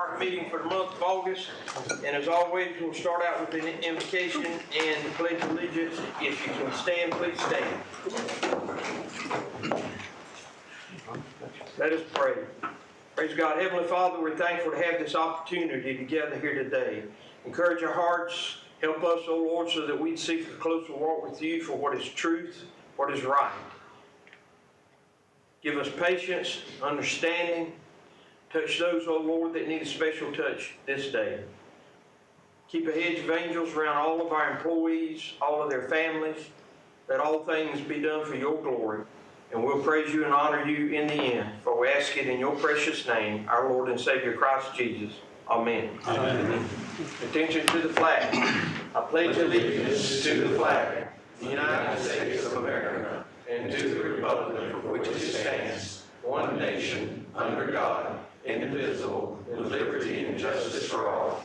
our meeting for the month of August. And as always, we'll start out with an invocation and the Pledge of Allegiance. If you can stand, please stand. Let us pray. Praise God. Heavenly Father, we're thankful to have this opportunity to gather here today. Encourage our hearts. Help us, O Lord, so that we'd seek a closer walk with you for what is truth, what is right. Give us patience, understanding. Touch those, O Lord, that need a special touch this day. Keep a hedge of angels around all of our employees, all of their families. Let all things be done for your glory. And we'll praise you and honor you in the end. For we ask it in your precious name, our Lord and Savior Christ Jesus. Amen. Amen. Attention to the flag. I pledge allegiance to the flag, the United States of America, and to the republic for which it stands, one nation, under God, indivisible, with liberty and justice for all.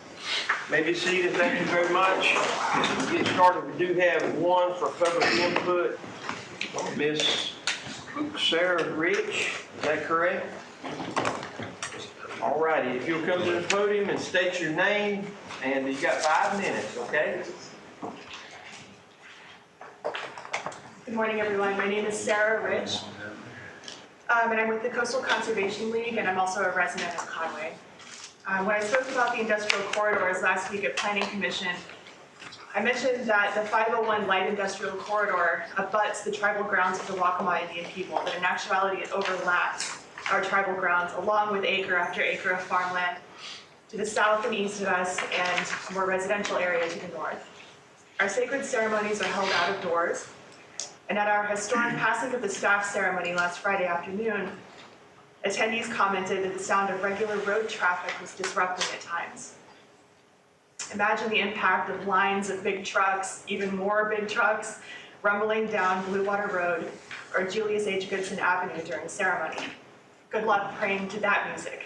May be seated. Thank you very much. As we get started, we do have one for public input. Miss Sarah Rich, is that correct? All righty. If you'll come to the podium and state your name, and you've got 5 minutes, okay? Good morning, everyone. My name is Sarah Rich, and I'm with the Coastal Conservation League, and I'm also a resident of Conway. When I spoke about the industrial corridors last week at Planning Commission, I mentioned that the 501 light industrial corridor abuts the tribal grounds of the Waccamaw Indian people, but in actuality it overlaps our tribal grounds along with acre after acre of farmland to the south and east of us and a more residential area to the north. Our sacred ceremonies are held out of doors, and at our historic passing of the staff ceremony last Friday afternoon, attendees commented that the sound of regular road traffic was disrupting at times. Imagine the impact of lines of big trucks, even more big trucks, rumbling down Blue Water Road or Julius H. Goodson Avenue during the ceremony. Good luck praying to that music.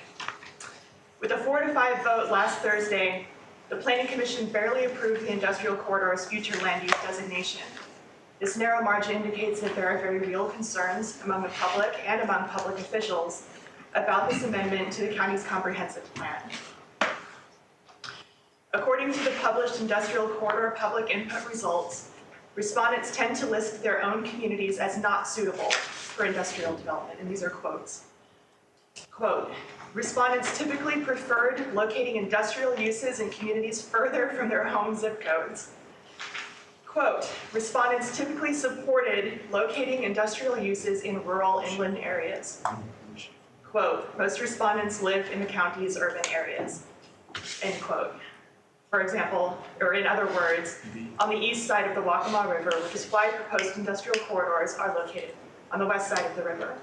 With a 4-5 vote last Thursday, the Planning Commission barely approved the industrial corridor's future land use designation. This narrow margin indicates that there are very real concerns among the public and among public officials about this amendment to the county's comprehensive plan. According to the published industrial corridor public input results, respondents tend to list their own communities as not suitable for industrial development, and these are quotes. Quote, respondents typically preferred locating industrial uses in communities further from their home zip codes. Quote, respondents typically supported locating industrial uses in rural inland areas. Quote, most respondents live in the county's urban areas. End quote. For example, or in other words, on the east side of the Waccamaw River, which is why proposed industrial corridors are located on the west side of the river.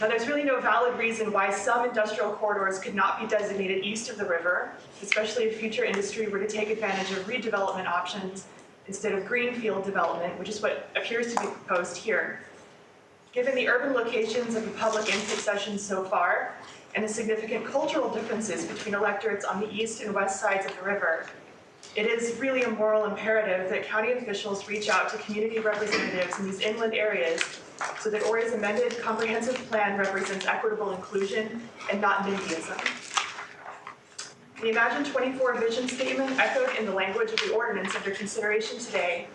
Now, there's really no valid reason why some industrial corridors could not be designated east of the river, especially if future industry were to take advantage of redevelopment options instead of greenfield development, which is what appears to be proposed here. Given the urban locations of the public input sessions so far, and the significant cultural differences between electorates on the east and west sides of the river, it is really a moral imperative that county officials reach out to community representatives in these inland areas so that Horry's amended comprehensive plan represents equitable inclusion and not NIMBYism. The Imagine 24 vision statement, echoed in the language of the ordinance under consideration today,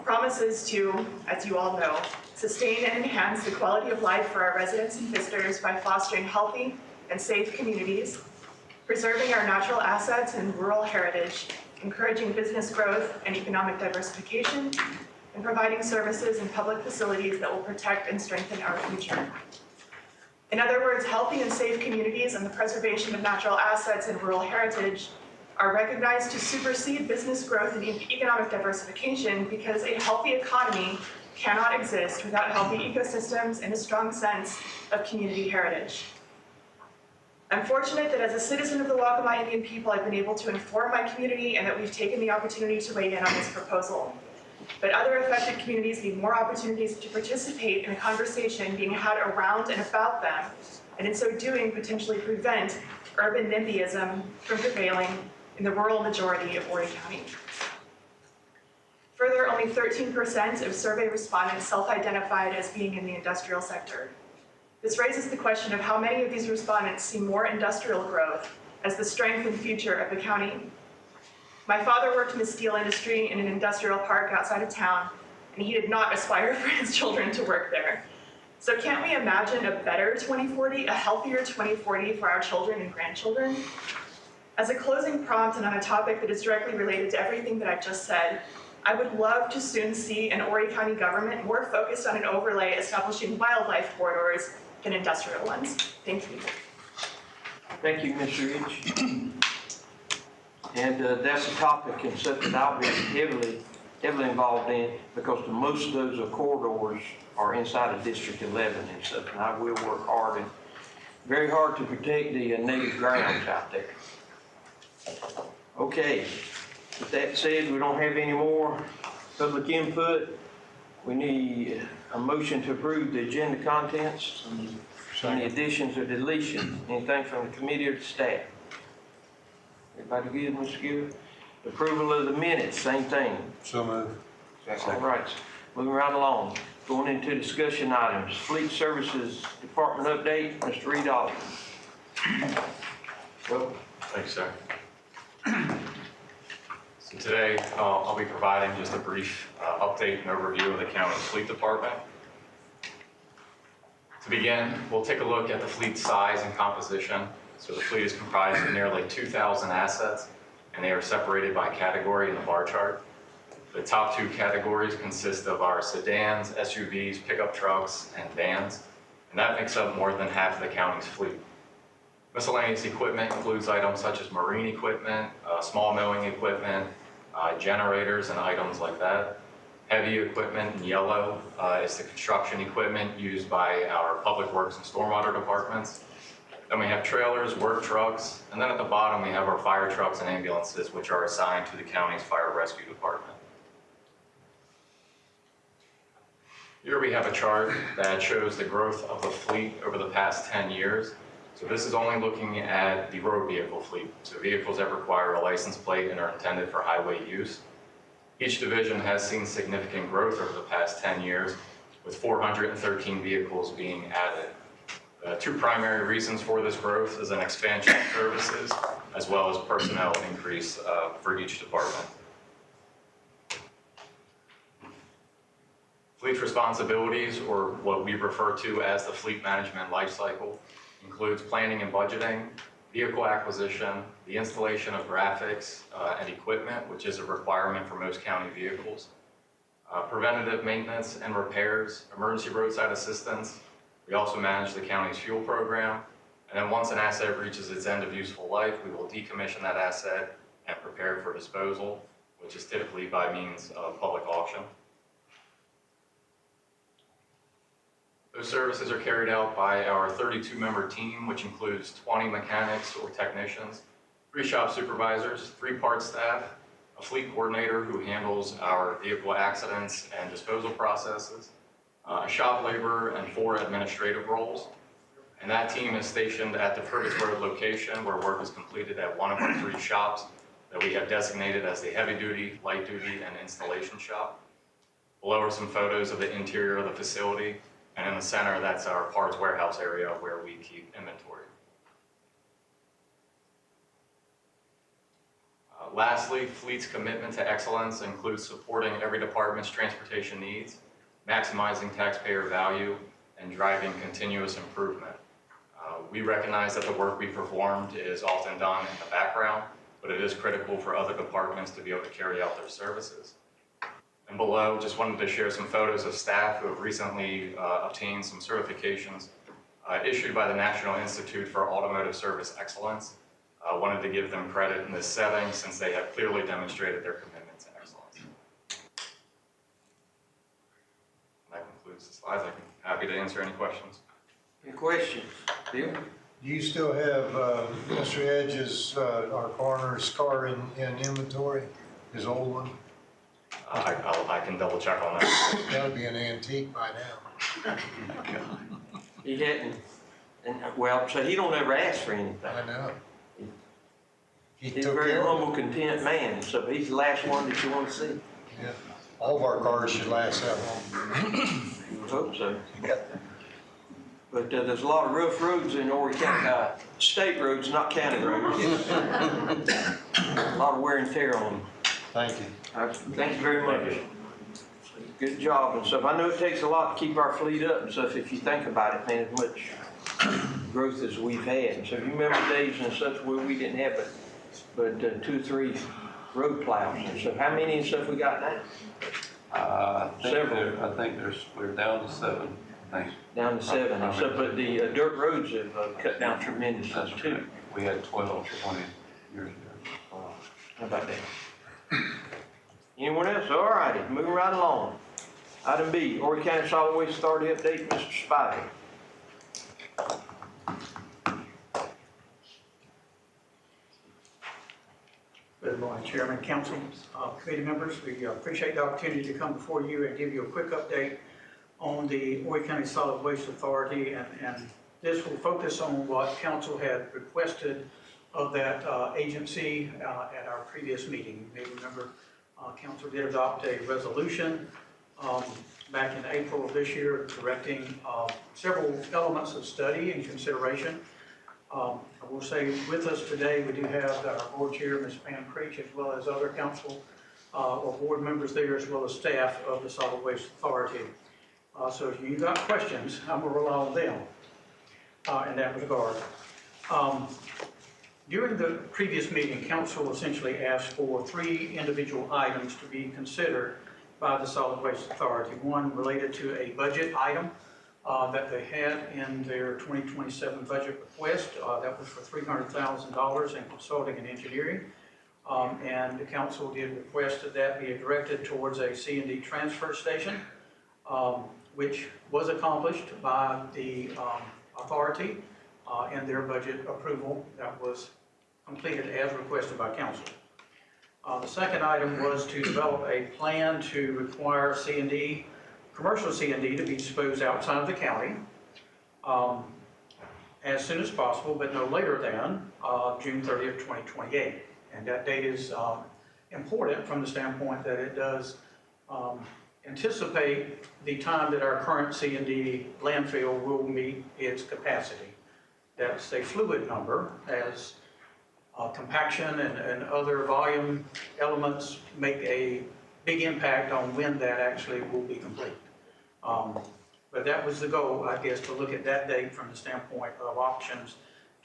promises to, as you all know, sustain and enhance the quality of life for our residents and visitors by fostering healthy and safe communities, preserving our natural assets and rural heritage, encouraging business growth and economic diversification, and providing services and public facilities that will protect and strengthen our future. In other words, healthy and safe communities and the preservation of natural assets and rural heritage are recognized to supersede business growth and economic diversification because a healthy economy cannot exist without healthy ecosystems and a strong sense of community heritage. I'm fortunate that as a citizen of the Waccamaw Indian people, I've been able to inform my community and that we've taken the opportunity to weigh in on this proposal. But other affected communities need more opportunities to participate in a conversation being had around and about them, and in so doing, potentially prevent urban NIMBYism from prevailing in the rural majority of Horry County. Further, only 13% of survey respondents self-identified as being in the industrial sector. This raises the question of how many of these respondents see more industrial growth as the strength and future of the county. My father worked in the steel industry in an industrial park outside of town, and he did not aspire for his children to work there. So can't we imagine a better 2040, a healthier 2040 for our children and grandchildren? As a closing prompt and on a topic that is directly related to everything that I've just said, I would love to soon see an Horry County government more focused on an overlay establishing wildlife corridors than industrial ones. Thank you. Thank you, Ms. Ridge. And that's a topic and something I'll be heavily involved in, because most of those corridors are inside of District 11 and stuff, and I will work hard and very hard to protect the native grounds out there. Okay, with that said, we don't have any more public input. We need a motion to approve the agenda contents. Any additions or deletions? Anything from the committee or the staff? Everybody good, Mr. Gill? Approval of the minutes, same thing. So moved. All right, moving right along. Going into discussion items. Fleet Services Department update, Mr. Reed Alden. Well, thanks, sir. So today, I'll be providing just a brief update and overview of the county's fleet department. To begin, we'll take a look at the fleet size and composition. So the fleet is comprised of nearly 2,000 assets, and they are separated by category in the bar chart. The top two categories consist of our sedans, SUVs, pickup trucks, and vans, and that makes up more than half of the county's fleet. Miscellaneous equipment includes items such as marine equipment, small milling equipment, generators and items like that. Heavy equipment in yellow is the construction equipment used by our public works and stormwater departments. Then we have trailers, work trucks, and then at the bottom we have our fire trucks and ambulances, which are assigned to the county's fire rescue department. Here we have a chart that shows the growth of the fleet over the past 10 years. So this is only looking at the road vehicle fleet, so vehicles that require a license plate and are intended for highway use. Each division has seen significant growth over the past 10 years, with 413 vehicles being added. Two primary reasons for this growth is an expansion of services, as well as personnel increase for each department. Fleet responsibilities, or what we refer to as the fleet management lifecycle, includes planning and budgeting, vehicle acquisition, the installation of graphics and equipment, which is a requirement for most county vehicles, preventative maintenance and repairs, emergency roadside assistance. We also manage the county's fuel program, and then once an asset reaches its end of useful life, we will decommission that asset and prepare it for disposal, which is typically by means of public auction. Those services are carried out by our 32-member team, which includes 20 mechanics or technicians, 3 shop supervisors, 3 part staff, a fleet coordinator who handles our vehicle accidents and disposal processes, a shop laborer, and 4 administrative roles. And that team is stationed at the Fergus Road location, where work is completed at one of our 3 shops that we have designated as the heavy duty, light duty, and installation shop. Below are some photos of the interior of the facility. And in the center, that's our parts warehouse area where we keep inventory. Lastly, Fleet's commitment to excellence includes supporting every department's transportation needs, maximizing taxpayer value, and driving continuous improvement. We recognize that the work we performed is often done in the background, but it is critical for other departments to be able to carry out their services. And below, just wanted to share some photos of staff who have recently obtained some certifications issued by the National Institute for Automotive Service Excellence. Wanted to give them credit in this setting since they have clearly demonstrated their commitment to excellence. And that concludes the slides. I'm happy to answer any questions. Any questions? Bill? Do you still have Mr. Edge's, our coroner's car in inventory, his old one? I can double check on that. That would be an antique by now. He hadn't, and well, so he don't ever ask for anything. I know. He's a very humble, content man, so he's the last one that you want to see. Yeah. All of our cars should last that long. I would hope so. But there's a lot of rough roads in Horry County, state roads, not county roads. A lot of wear and tear on them. Thank you. Thank you very much. Good job and stuff. I know it takes a lot to keep our fleet up and stuff. If you think about it, man, as much growth as we've had. So if you remember days and stuff where we didn't have but 2 or 3 road plows and stuff. How many and stuff we got now? Several. I think we're down to 7. Thanks. Down to 7 and stuff, but the dirt roads have cut down tremendously too. We had 12, 20 years ago. How about that? Anyone else? All righty, moving right along. Item B, Horry County Solid Waste Authority update, Mr. Spivey. Good morning, Chairman, Council, committee members. We appreciate the opportunity to come before you and give you a quick update on the Horry County Solid Waste Authority, and this will focus on what Council had requested of that agency at our previous meeting. You may remember Council did adopt a resolution back in April of this year directing several elements of study and consideration. I will say with us today, we do have our board chair, Ms. Pam Creech, as well as other council or board members there, as well as staff of the Solid Waste Authority. So if you've got questions, I'm going to rely on them in that regard. During the previous meeting, council essentially asked for 3 individual items to be considered by the Solid Waste Authority. One related to a budget item that they had in their 2027 budget request. That was for $300,000 in consulting and engineering. And the council did request that that be directed towards a C&D transfer station, which was accomplished by the authority and their budget approval that was completed as requested by council. The second item was to develop a plan to require C&D, commercial C&D, to be disposed outside of the county as soon as possible, but no later than June 30th, 2028. And that date is important from the standpoint that it does anticipate the time that our current C&D landfill will meet its capacity. That's a fluid number, as compaction and other volume elements make a big impact on when that actually will be complete. But that was the goal, I guess, to look at that date from the standpoint of options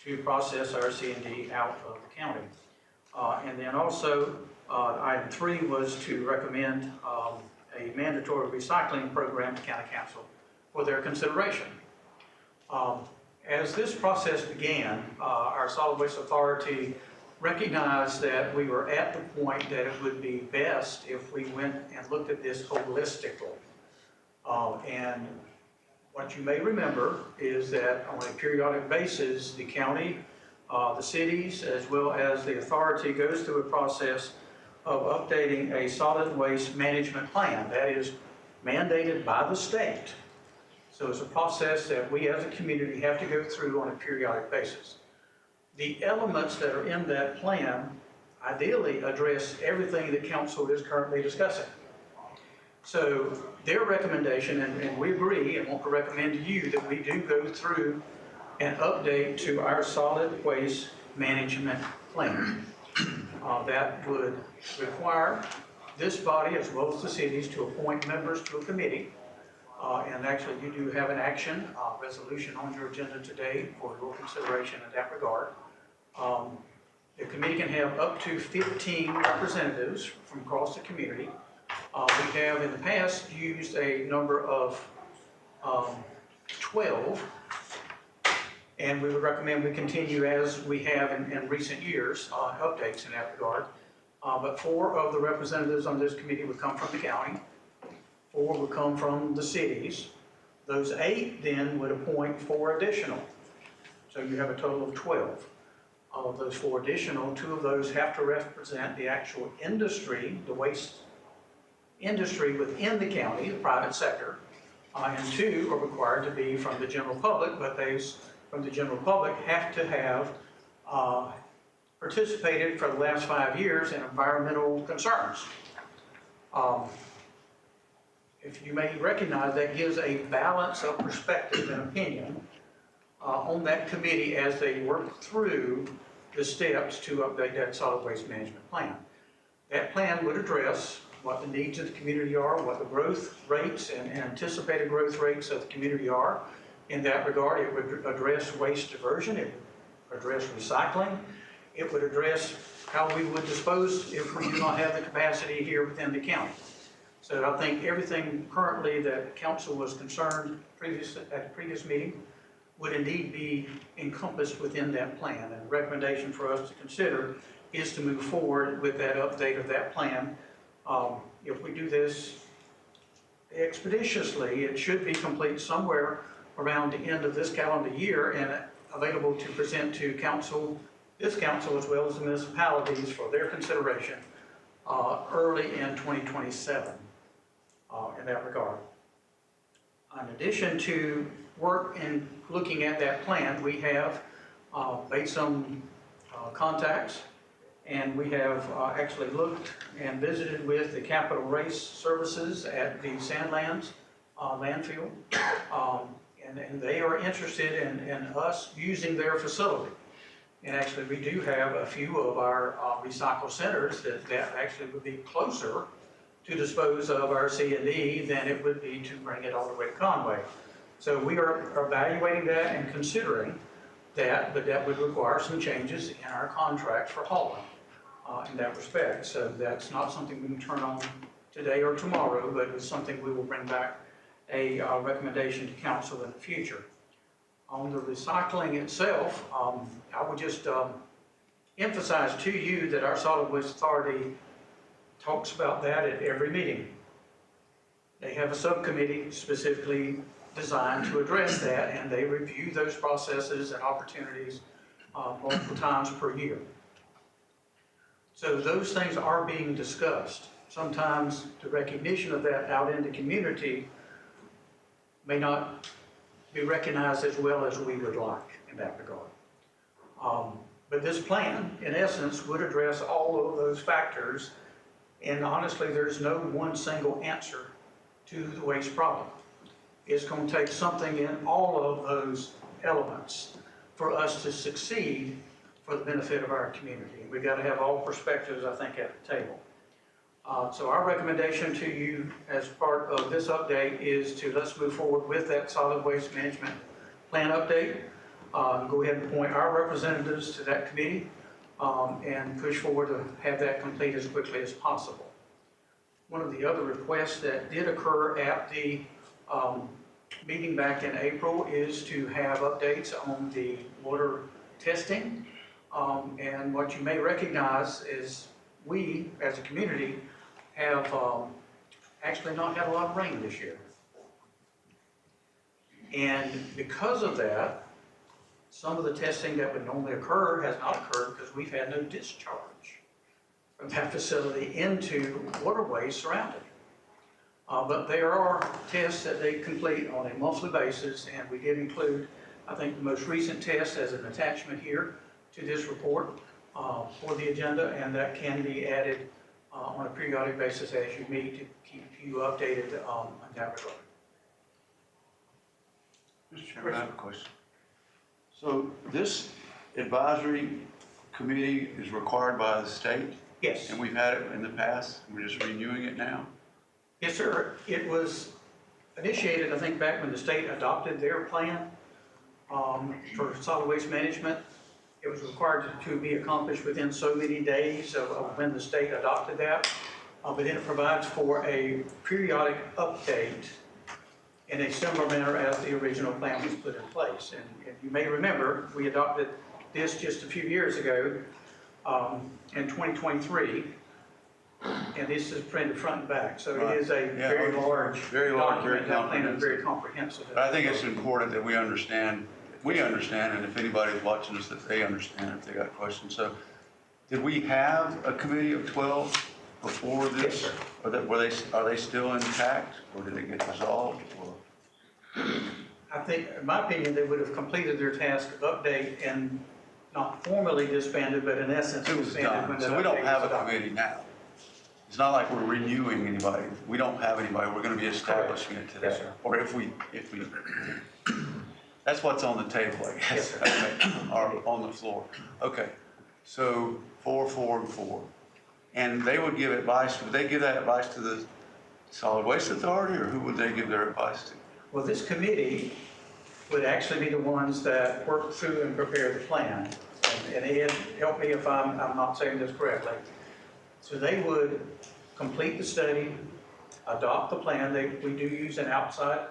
to process our C&D out of the county. And then also, item 3 was to recommend a mandatory recycling program to County Council for their consideration. As this process began, our Solid Waste Authority recognized that we were at the point that it would be best if we went and looked at this holistically. And what you may remember is that on a periodic basis, the county, the cities, as well as the authority goes through a process of updating a solid waste management plan that is mandated by the state. So it's a process that we as a community have to go through on a periodic basis. The elements that are in that plan ideally address everything that council is currently discussing. So their recommendation, and we agree and want to recommend to you that we do go through an update to our solid waste management plan. That would require this body, as well as the cities, to appoint members to a committee. And actually, you do have an action resolution on your agenda today for your consideration in that regard. The committee can have up to 15 representatives from across the community. We have in the past used a number of 12, and we would recommend we continue as we have in recent years, updates in that regard. But 4 of the representatives on this committee would come from the county, 4 would come from the cities. Those 8 then would appoint 4 additional. So you have a total of 12. Of those 4 additional, 2 of those have to represent the actual industry, the waste industry within the county, the private sector, and 2 are required to be from the general public, but those from the general public have to have participated for the last 5 years in environmental concerns. If you may recognize, that gives a balance of perspective and opinion on that committee as they work through the steps to update that solid waste management plan. That plan would address what the needs of the community are, what the growth rates and anticipated growth rates of the community are. In that regard, it would address waste diversion, it would address recycling, it would address how we would dispose if we do not have the capacity here within the county. So I think everything currently that council was concerned at the previous meeting would indeed be encompassed within that plan. And the recommendation for us to consider is to move forward with that update of that plan. If we do this expeditiously, it should be complete somewhere around the end of this calendar year and available to present to council, this council as well as the municipalities for their consideration early in 2027 in that regard. In addition to work in looking at that plan, we have made some contacts, and we have actually looked and visited with the Capital Race Services at the Sandlands landfill, and they are interested in us using their facility. And actually, we do have a few of our recycle centers that actually would be closer to dispose of our C&D than it would be to bring it all the way to Conway. So we are evaluating that and considering that, but that would require some changes in our contract for hauling in that respect. So that's not something we can turn on today or tomorrow, but it's something we will bring back a recommendation to council in the future. On the recycling itself, I would just emphasize to you that our Solid Waste Authority talks about that at every meeting. They have a subcommittee specifically designed to address that, and they review those processes and opportunities multiple times per year. So those things are being discussed. Sometimes the recognition of that out in the community may not be recognized as well as we would like in that regard. But this plan, in essence, would address all of those factors, and honestly, there's no one single answer to the waste problem. It's going to take something in all of those elements for us to succeed for the benefit of our community. We've got to have all perspectives, I think, at the table. So our recommendation to you as part of this update is to let's move forward with that solid waste management plan update. Go ahead and appoint our representatives to that committee and push forward to have that complete as quickly as possible. One of the other requests that did occur at the meeting back in April is to have updates on the water testing. And what you may recognize is we, as a community, have actually not had a lot of rain this year. And because of that, some of the testing that would normally occur has not occurred because we've had no discharge from that facility into waterways surrounding. But there are tests that they complete on a monthly basis, and we did include, I think, the most recent test as an attachment here to this report for the agenda, and that can be added on a periodic basis as you meet to keep you updated on that regard. Mr. Chairman, I have a question. So this advisory committee is required by the state? Yes. And we've had it in the past, and we're just renewing it now? Yes, sir. It was initiated, I think, back when the state adopted their plan for solid waste management. It was required to be accomplished within so many days of when the state adopted that. But then it provides for a periodic update in a similar manner as the original plan was put in place. And if you may remember, we adopted this just a few years ago in 2023. And this is printed front and back. So it is a very large document. That plan is very comprehensive. But I think it's important that we understand, and if anybody's watching us, that they understand if they got questions. So did we have a committee of 12 before this? Yes, sir. Are they still intact, or did it get dissolved? Or? I think, in my opinion, they would have completed their task of update and not formally disbanded, but in essence It was disbanded when done. that So we don't update have was a adopted. committee now. It's not like we're renewing anybody. We don't have anybody. We're going to be establishing it today. Yes, sir. Or if we. That's what's on the table, I guess, okay, or on the floor. Okay, so 4, 4, and 4. And they would give advice, would they give that advice to the Solid Waste Authority, or who would they give their advice to? Well, this committee would actually be the ones that work through and prepare the plan. And Ed, help me if I'm not saying this correctly. So they would complete the study, adopt the plan. We do use an outside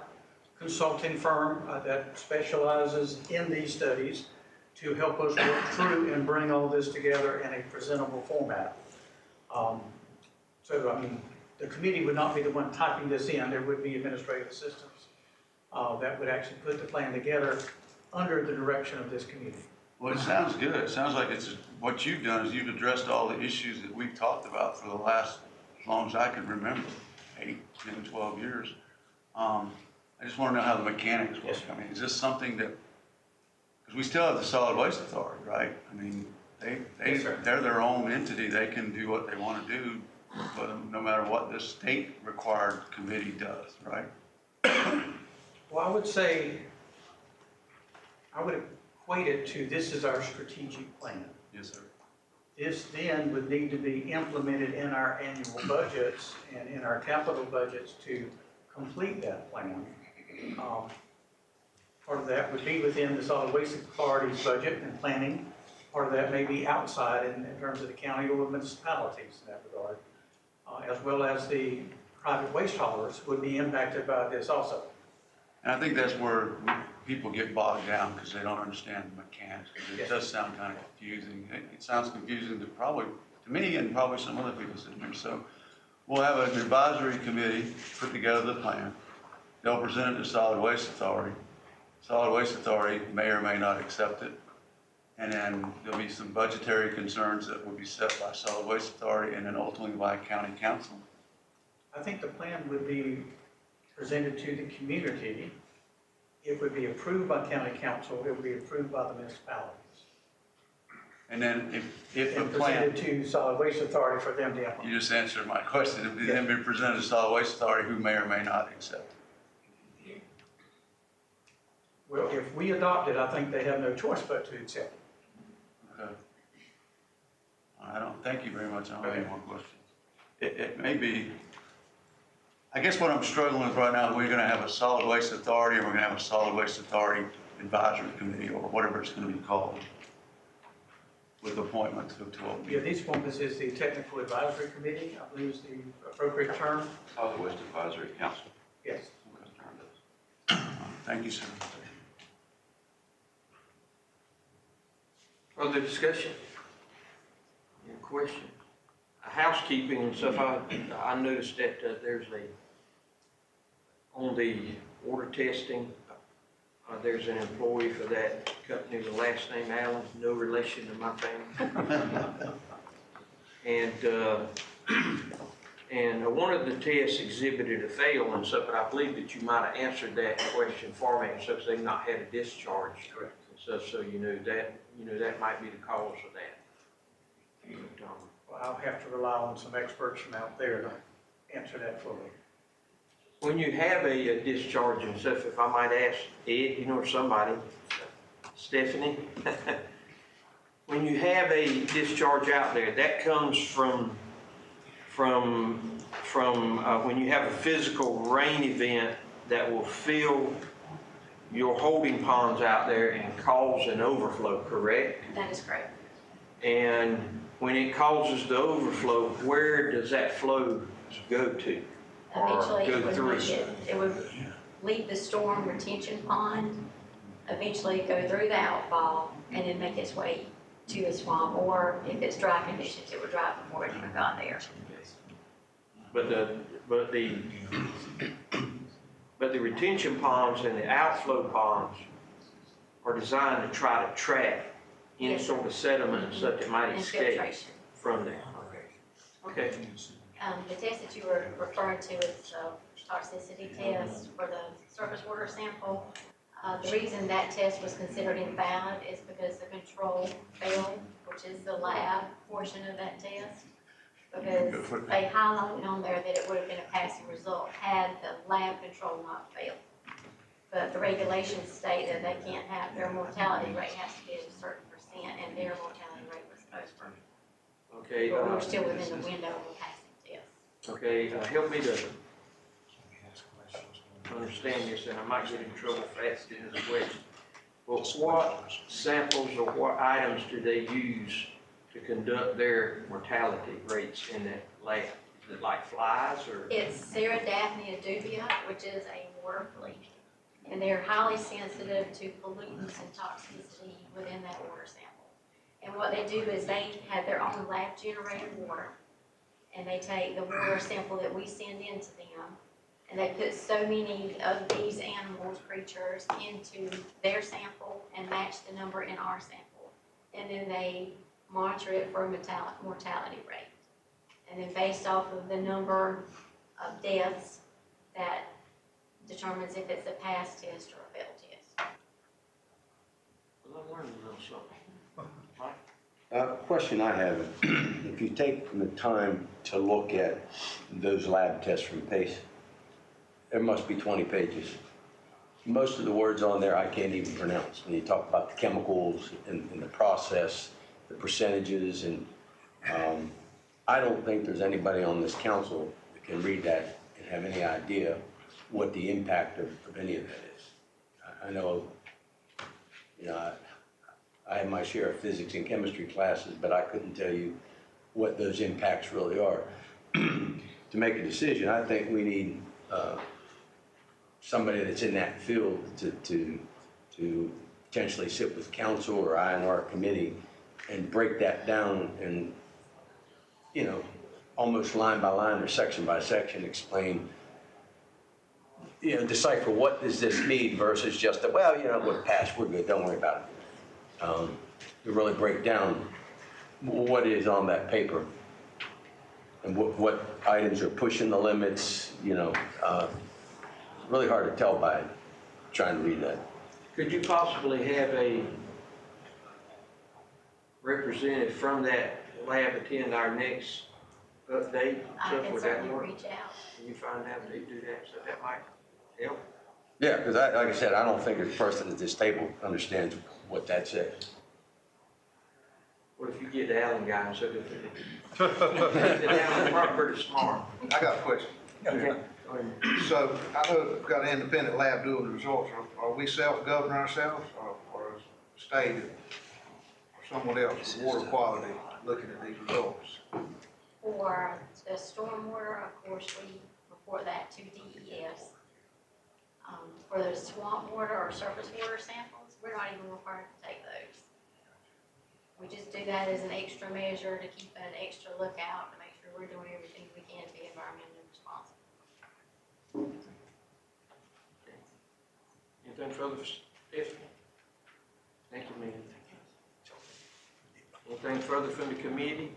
consulting firm that specializes in these studies to help us work through and bring all this together in a presentable format. So, I mean, the committee would not be the one typing this in. There would be administrative assistants that would actually put the plan together under the direction of this committee. Well, it sounds good. It sounds like what you've done is you've addressed all the issues that we've talked about for the last, as long as I can remember, 8, 10, 12 years. I just want to know how the mechanics work. I mean, is this something that, because we still have the Solid Waste Authority, right? I mean, they're their own entity. They can do what they want to do, but no matter what this state-required committee does, right? Well, I would say, I would equate it to this is our strategic plan. Yes, sir. This then would need to be implemented in our annual budgets and in our capital budgets to complete that plan. Part of that would be within the Solid Waste Authority's budget and planning. Part of that may be outside in terms of the county or municipalities in that regard, as well as the private waste haulers would be impacted by this also. And I think that's where people get bogged down because they don't understand the mechanics. It does sound kind of confusing. It sounds confusing to me and probably some other people sitting here. So we'll have an advisory committee put together the plan. They'll present it to Solid Waste Authority. Solid Waste Authority may or may not accept it. And then there'll be some budgetary concerns that will be set by Solid Waste Authority and then ultimately by County Council. I think the plan would be presented to the community. It would be approved by County Council. It would be approved by the municipalities. And then if the And plan, presented to Solid Waste Authority for them to implement. you just answered my question, it would then be presented to Solid Waste Authority who may or may not accept it. Well, if we adopt it, I think they have no choice but to accept it. Okay. Thank you very much. I don't have any more questions. It may be, I guess what I'm struggling with right now is we're going to have a Solid Waste Authority and we're going to have a Solid Waste Authority Advisory Committee or whatever it's going to be called with appointments of 12 Yeah, people. these appointments is the Technical Advisory Committee, I believe is the appropriate term. Solid Waste Advisory Council. Yes. Thank you, sir. Other discussion? Any question? Housekeeping and stuff, I noticed that there's on the order testing, there's an employee for that company, the last name Allen, no relation to my family. And one of the tests exhibited a fail and stuff, but I believe that you might have answered that question for me, and stuff, 'cause they've not had a discharge. Correct. And stuff, so you know that might be the cause of that. But, Well, I'll have to rely on some experts from out there to answer that fully. when you have a discharge and stuff, if I might ask Ed, you know, or somebody, Stephanie, when you have a discharge out there, that comes from when you have a physical rain event that will fill your holding ponds out there and cause an overflow, correct? That is correct. And when it causes the overflow, where does that flow go to? Or Eventually, go through? it would leave the storm retention pond, eventually go through the outfall, and then make its way to a swamp, or if it's dry conditions, it would dry before it even got there. But the retention ponds and the outflow ponds are designed to try to trap any Yes. sort of sediment and stuff that might escape Infiltration. from there. Okay. The test that you were referring to is a toxicity test for the surface water sample. The reason that test was considered invalid is because the control failed, which is the lab portion of that test. Because they highlighted on there that it would have been a passing result had the lab control not failed. But the regulations state that they can't have, their mortality rate has to be a certain percent, and their mortality rate was over. Okay, But we're still within the window of passing tests. okay, help me to understand this, and I might get in trouble for asking this question. But what samples or what items do they use to conduct their mortality rates in that lab? Is it like flies or? It's Ceratophragma dubia, which is a water flea. And they're highly sensitive to pollutants and toxicity within that water sample. And what they do is they have their own lab generated water. And they take the water sample that we send into them, and they put so many of these animals, creatures, into their sample and match the number in our sample. And then they monitor it for a mortality rate. And then based off of the number of deaths, that determines if it's a pass test or a fail test. Well, I'm learning a little something. Mike? Question I have, if you take the time to look at those lab tests from PACE, there must be 20 pages. Most of the words on there I can't even pronounce. When you talk about the chemicals and the process, the percentages, and I don't think there's anybody on this council that can read that and have any idea what the impact of any of that is. I know, you know, I have my share of physics and chemistry classes, but I couldn't tell you what those impacts really are. To make a decision, I think we need somebody that's in that field to potentially sit with council or I&R committee and break that down and, you know, almost line by line or section by section explain, you know, decipher what does this mean versus just that, well, you know, we're passed, we're good, don't worry about it. To really break down what is on that paper and what items are pushing the limits, you know, really hard to tell by trying to read that. Could you possibly have a representative from that lab attend our next update? I Stuff can would that certainly work? reach out. Can you find out if they do that, so that might help? Yeah, because like I said, I don't think a person at this table understands what that says. What if you get the Allen guy and so good for it? Allen's pretty smart. I got a question. Okay. So I know we've got an independent lab doing the results. Are we self-governing ourselves or is the state or someone else, water quality, looking at these results? For the stormwater, of course, we report that to DES. For the swamp water or surface water samples, we're not even required to take those. We just do that as an extra measure to keep an extra lookout to make sure we're doing everything we can to be environmentally responsible. Anything further for Stephanie? Thank you, ma'am. Anything further from the committee?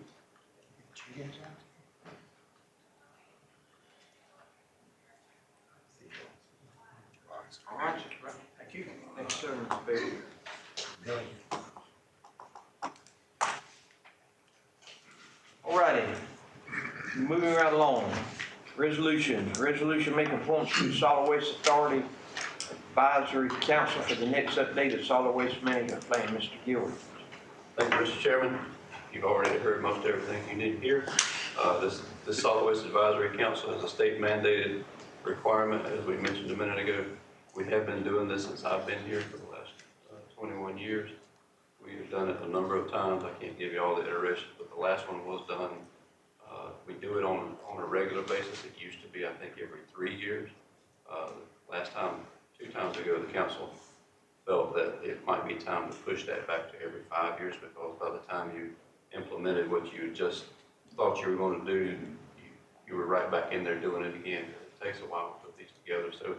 All right. Thank you. Thanks, sir, Mr. Bailey. All righty. Moving right along. Resolution making appointments to Solid Waste Authority Advisory Council for the next update of Solid Waste Management Plan. Mr. Gilbert. Thank you, Mr. Chairman. You've already heard most everything you need to hear. This Solid Waste Advisory Council is a state mandated requirement, as we mentioned a minute ago. We have been doing this since I've been here for the last 21 years. We've done it a number of times. I can't give you all the iterations, but the last one was done. We do it on a regular basis. It used to be, I think, every 3 years. Last time, 2 times ago, the council felt that it might be time to push that back to every 5 years, because by the time you implemented what you just thought you were going to do, you were right back in there doing it again. It takes a while to put these together. So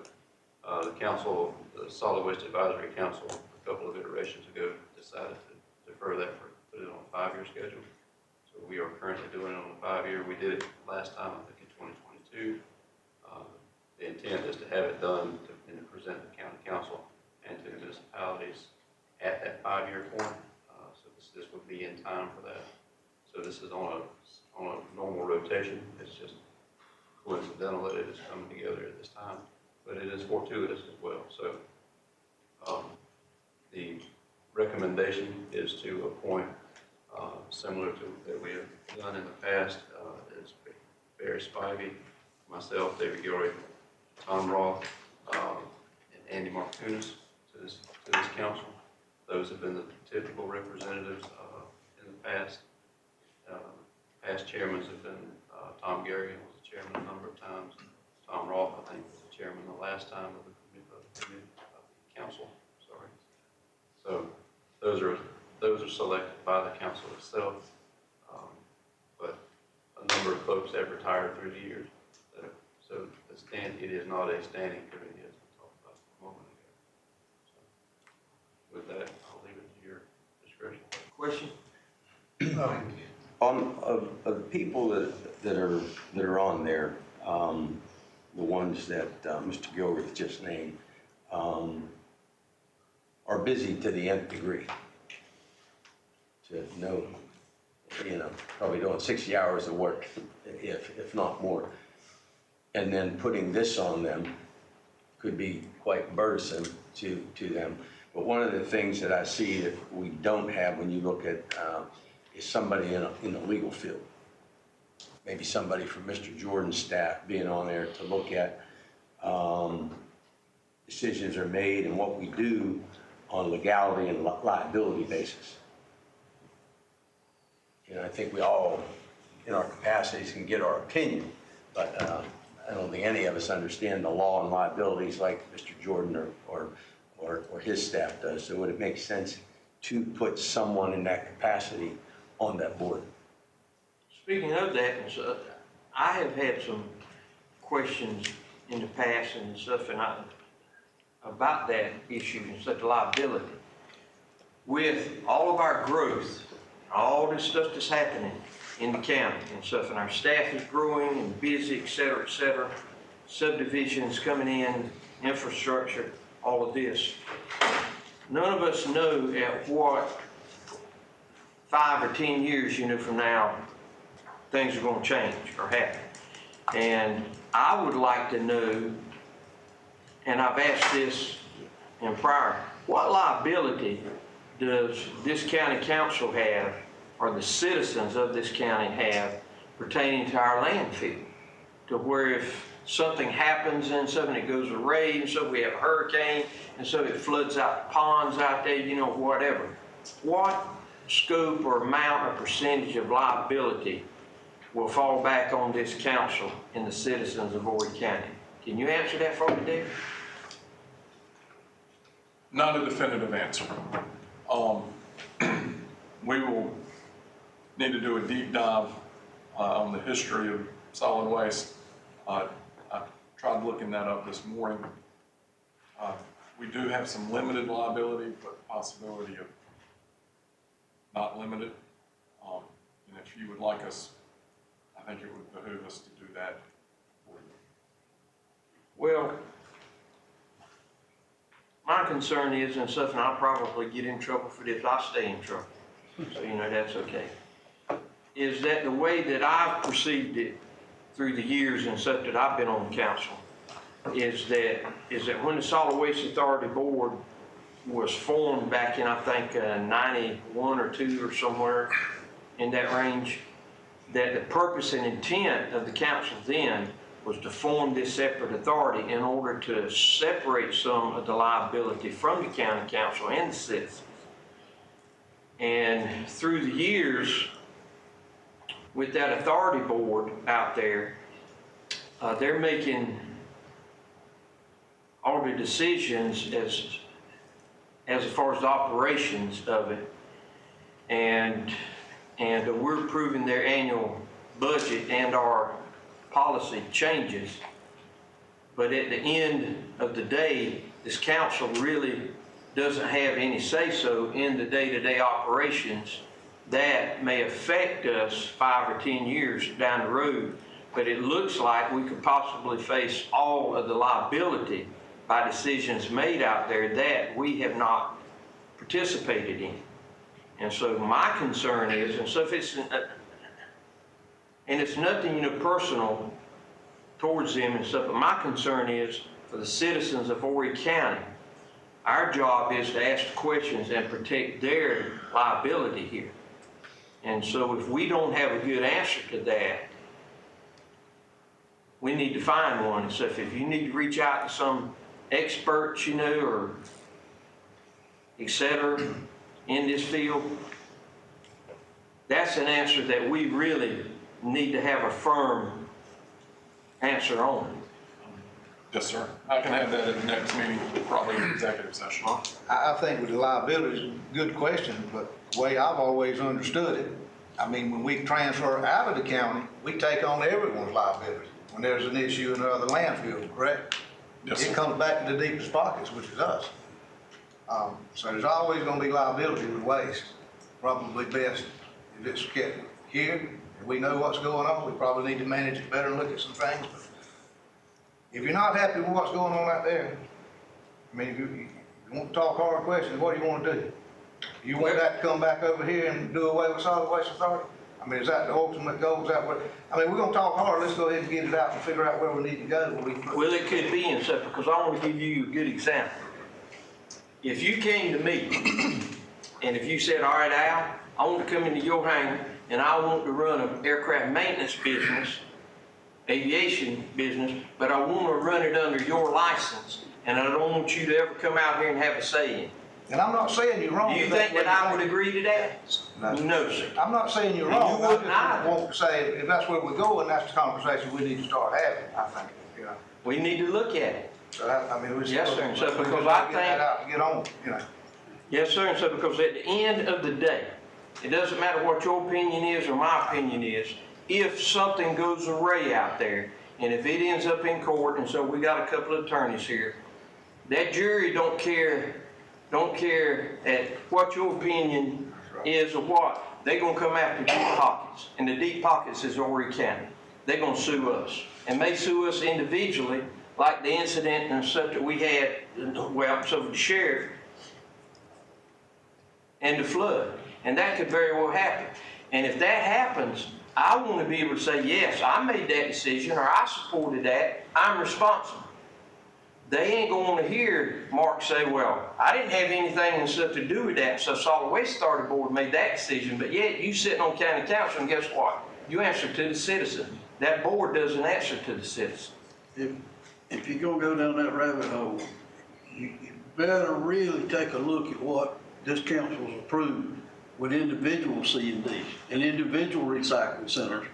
the council, the Solid Waste Advisory Council, a couple of iterations ago, decided to defer that, put it on a 5-year schedule. So we are currently doing it on a 5-year. We did it last time, I think, in 2022. The intent is to have it done and to present to the county council and to the municipalities at that 5-year point. So this would be in time for that. So this is on a normal rotation. It's just coincidental that it is coming together at this time. but it is fortuitous as well. So the recommendation is to appoint, similar to that we have done in the past, is Barry Spivey, myself, David Gilroy, Tom Roth, and Andy Markunis to this council. Those have been the typical representatives in the past. Past chairmen have been Tom Garrigan was the chairman a number of times. Tom Roth, I think, was the chairman the last time of the council. Sorry. So those are selected by the council itself. But a number of folks have retired through the years. So it is not a standing committee as we talked about a moment ago. So with that, I'll leave it to your discretion. Question? Of the people that are on there, the ones that Mr. Gilreath just named, are busy to the nth degree. To know, probably doing 60 hours of work, if not more. And then putting this on them could be quite burdensome to them. But one of the things that I see that we don't have when you look at is somebody in the legal field. Maybe somebody from Mr. Jordan's staff being on there to look at decisions are made and what we do on legality and liability basis. I think we all, in our capacities, can get our opinion, but I don't think any of us understand the law and liabilities like Mr. Jordan or his staff does. So would it make sense to put someone in that capacity on that board? Speaking of that, I have had some questions in the past and stuff about that issue and such liability. With all of our growth, all this stuff that's happening in the county and stuff, and our staff is growing and busy, et cetera, subdivisions coming in, infrastructure, all of this. None of us know at what 5 or 10 years, from now, things are going to change or happen. And I would like to know, and I've asked this in prior, what liability does this county council have, or the citizens of this county have, pertaining to our landfill? To where if something happens and something that goes to rain, and so we have a hurricane, and so it floods out ponds out there, whatever. What scope or amount or percentage of liability will fall back on this council and the citizens of Horry County? Can you answer that for me, David? Not a definitive answer. We will need to do a deep dive on the history of solid waste. I tried looking that up this morning. We do have some limited liability, but possibility of not limited. And if you would like us, I think it would behoove us to do that for you. Well, my concern is, and stuff, and I'll probably get in trouble for this, I stay in trouble, so that's okay, is that the way that I've perceived it through the years and stuff that I've been on the council is that when the Solid Waste Authority Board was formed back in, I think, 91 or 2 or somewhere in that range, that the purpose and intent of the council then was to form this separate authority in order to separate some of the liability from the county council and the citizens. And through the years, with that authority board out there, they're making all the decisions as far as the operations of it, and we're approving their annual budget and our policy changes. But at the end of the day, this council really doesn't have any say-so in the day-to-day operations that may affect us 5 or 10 years down the road. But it looks like we could possibly face all of the liability by decisions made out there that we have not participated in. And so my concern is, and so if it's, and it's nothing personal towards them and stuff, but my concern is for the citizens of Horry County. Our job is to ask questions and protect their liability here. And so if we don't have a good answer to that, we need to find one. So if you need to reach out to some experts, you know, or et cetera, in this field, that's an answer that we really need to have a firm answer on. Yes, sir. I can have that at the next meeting, probably in executive session. I think with the liability is a good question, but the way I've always understood it, I mean, when we transfer out of the county, we take on everyone's liability when there's an issue in another landfill, correct? Yes, sir. It comes back to the deepest pockets, which is us. So there's always gonna be liability with waste. Probably best if it's kept here, and we know what's going on, we probably need to manage it better and look at some things. But if you're not happy with what's going on out there, I mean, if you want to talk hard questions, what do you want to do? You want that to come back over here and do away with solid waste authority? I mean, is that the ultimate goal? Is that what, I mean, we're gonna talk hard, let's go ahead and get it out and figure out where we need to go. Well, it could be and stuff, because I want to give you a good example. If you came to me, and if you said, all right, Al, I want to come into your hangar, and I want to run an aircraft maintenance business, aviation business, but I want to run it under your license, and I don't want you to ever come out here and have a say in it. And I'm not saying you're wrong. Do you think that I would agree to that? No, sir. I'm not saying you're And wrong. you wouldn't I either. just want to say, if that's where we're going, that's the conversation we need to start having, I think, you know. We need to look at it. So that, I mean, we Yes, sir. And so we because just I get that think- out and get on, you know. Yes, sir, and so because at the end of the day, it doesn't matter what your opinion is or my opinion is, if something goes awry out there, and if it ends up in court, and so we got a couple of attorneys here, that jury don't care at what your opinion is or what. They're gonna come after deep pockets, and the deep pockets is Horry County. They're gonna sue us, and may sue us individually, like the incident and stuff that we had, well, so the sheriff, and the flood. And that could very well happen. And if that happens, I want to be able to say, yes, I made that decision, or I supported that, I'm responsible. They ain't going to want to hear Mark say, well, I didn't have anything and stuff to do with that, so Solid Waste Authority Board made that decision, but yet you sitting on county council, and guess what? You answer to the citizen. That board doesn't answer to the citizen. If you're gonna go down that rabbit hole, you better really take a look at what this council's approved with individual C&Ds and individual recycling centers.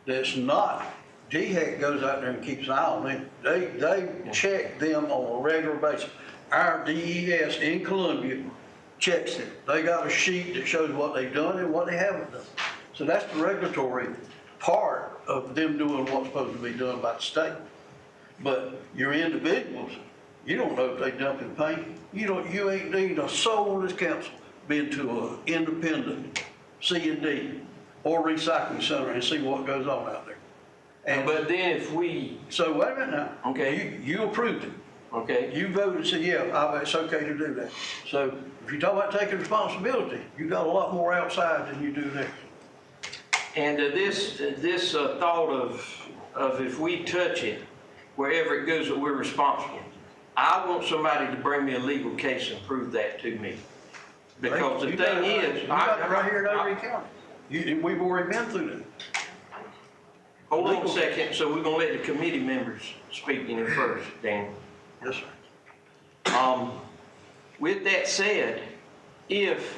That's not, GHEC goes out there and keeps an eye on them. They check them on a regular basis. Our DES in Columbia checks it. They got a sheet that shows what they've done and what they haven't done. So that's the regulatory part of them doing what's supposed to be done by the state. But your individuals, you don't know if they dumping paint. You ain't need a soul in this council been to an independent C&D or recycling center and see what goes on out there. And But then if we, so wait a minute now. Okay. You approved it. okay, You voted and said, yeah, it's okay to do that. So if you talk about taking responsibility, you got a lot more outside than you do there. and this thought of if we touch it, wherever it goes, that we're responsible. I want somebody to bring me a legal case and prove that to me. Because the You got thing it is, you got it right here in Horry County. We've already been through that. hold on a second, so we're gonna let the committee members speak in it first, Dan. Yes, sir. With that said, if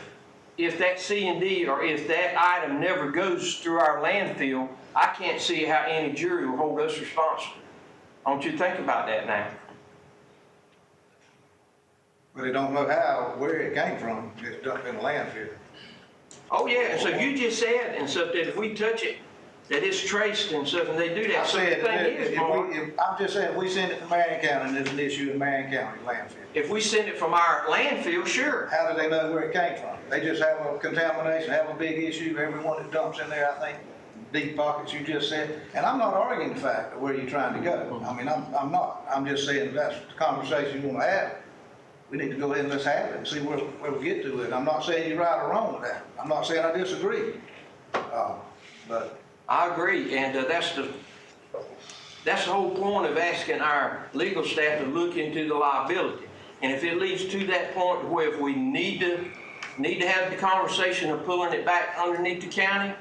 that C&D or if that item never goes through our landfill, I can't see how any jury will hold us responsible. I want you to think about that now. But they don't know how, where it came from, it's dumped in the landfill. Oh, yeah, and so you just said and stuff that if we touch it, that it's traced and stuff, and they do I that. So the said, thing is, Mark, I'm just saying, if we send it to Marion County and there's an issue in Marion County landfill, if we send it from our landfill, sure. how do they know where it came from? They just have a contamination, have a big issue, everyone that dumps in there, I think, deep pockets, you just said. And I'm not arguing the fact of where you're trying to go. I mean, I'm not. I'm just saying if that's the conversation you want to have, we need to go ahead and let's have it and see where we get to it. I'm not saying you're right or wrong with that. I'm not saying I disagree. But I agree, and that's That's the whole point of asking our legal staff to look into the liability. And if it leads to that point where if we need to have the conversation of pulling it back underneath the county,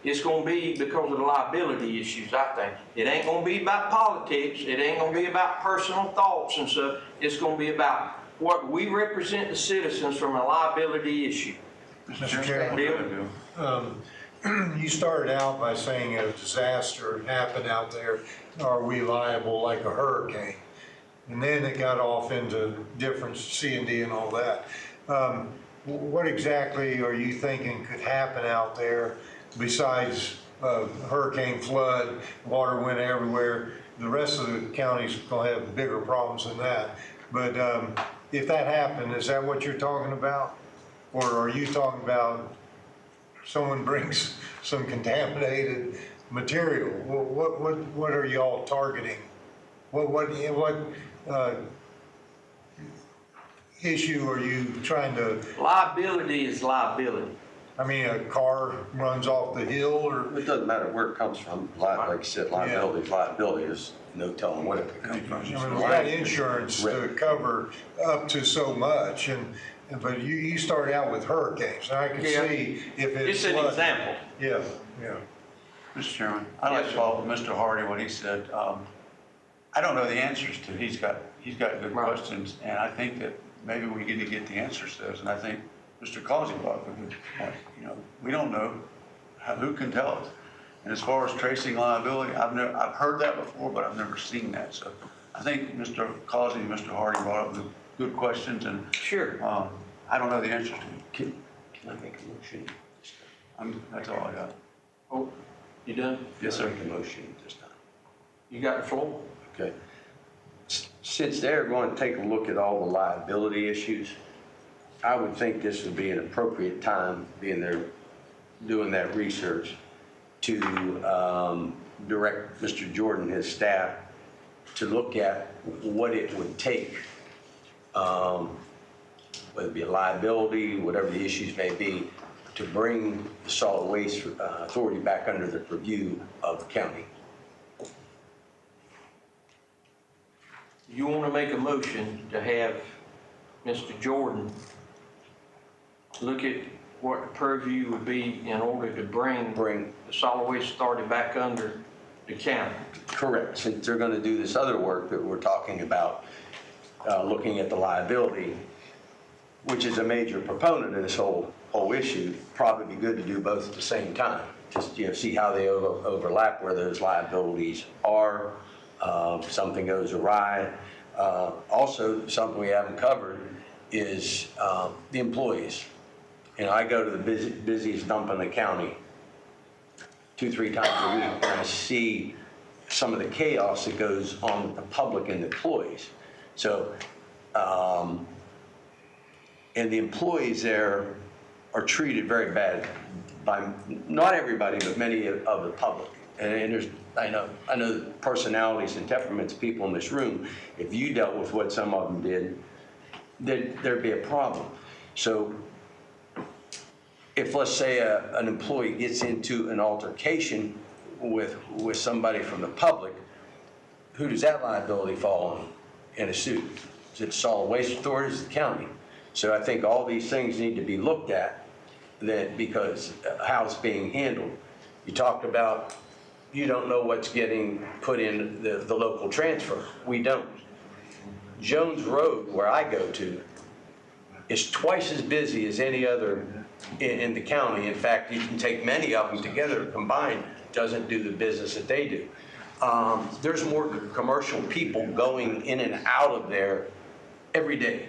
it's gonna be because of the liability issues, I think. It ain't gonna be about politics, it ain't gonna be about personal thoughts and stuff. It's gonna be about what we represent the citizens from a liability issue. Mr. Chairman, you started out by saying a disaster happened out there. Are we liable like a hurricane? And then it got off into different C&D and all that. What exactly are you thinking could happen out there besides hurricane flood, water went everywhere? The rest of the county's gonna have bigger problems than that. But if that happened, is that what you're talking about? Or are you talking about someone brings some contaminated material? What are y'all targeting? What issue are you trying to? Liability is liability. I mean, a car runs off the hill, or? It doesn't matter where it comes from. Like you said, liability is liability. There's no telling what it could come from. I mean, we got insurance to cover up to so much, but you start out with hurricanes. And I can see if it's Just an example. Yeah. Mr. Chairman, I'd like to follow up with Mr. Hardy, what he said. I don't know the answers to, he's got good questions, and I think that maybe we need to get the answers to those. And I think Mr. Causey brought up a good point. You know, we don't know who can tell us. And as far as tracing liability, I've heard that before, but I've never seen that. So I think Mr. Causey and Mr. Hardy brought up good questions, and sure. I don't know the answers to them. Can I make a motion? That's all I got. Oh, you done? Yes, sir. Make a motion this time. You got the floor? Okay. Since they're going to take a look at all the liability issues, I would think this would be an appropriate time, being there doing that research, to direct Mr. Jordan and his staff to look at what it would take, whether it be a liability, whatever the issues may be, to bring the solid waste authority back under the purview of the county. You want to make a motion to have Mr. Jordan look at what the purview would be in order to bring the solid waste authority back under the county? Correct. Since they're going to do this other work that we're talking about, looking at the liability, which is a major proponent of this whole issue, probably be good to do both at the same time. Just see how they overlap, where those liabilities are. Something goes awry. Also, something we haven't covered is the employees. I go to the busiest dump in the county 2-3 times a week, and I see some of the chaos that goes on with the public and the employees. So, and the employees there are treated very bad by not everybody, but many of the public. And there's, I know the personalities and temperaments of people in this room. If you dealt with what some of them did, there'd be a problem. So if, let's say, an employee gets into an altercation with somebody from the public, who does that liability fall on in a suit? Is it solid waste authority? Is it the county? So I think all these things need to be looked at, because how it's being handled. You talked about you don't know what's getting put in the local transfer. We don't. Jones Road, where I go to, is twice as busy as any other in the county. In fact, you can take many of them together combined, doesn't do the business that they do. There's more commercial people going in and out of there every day.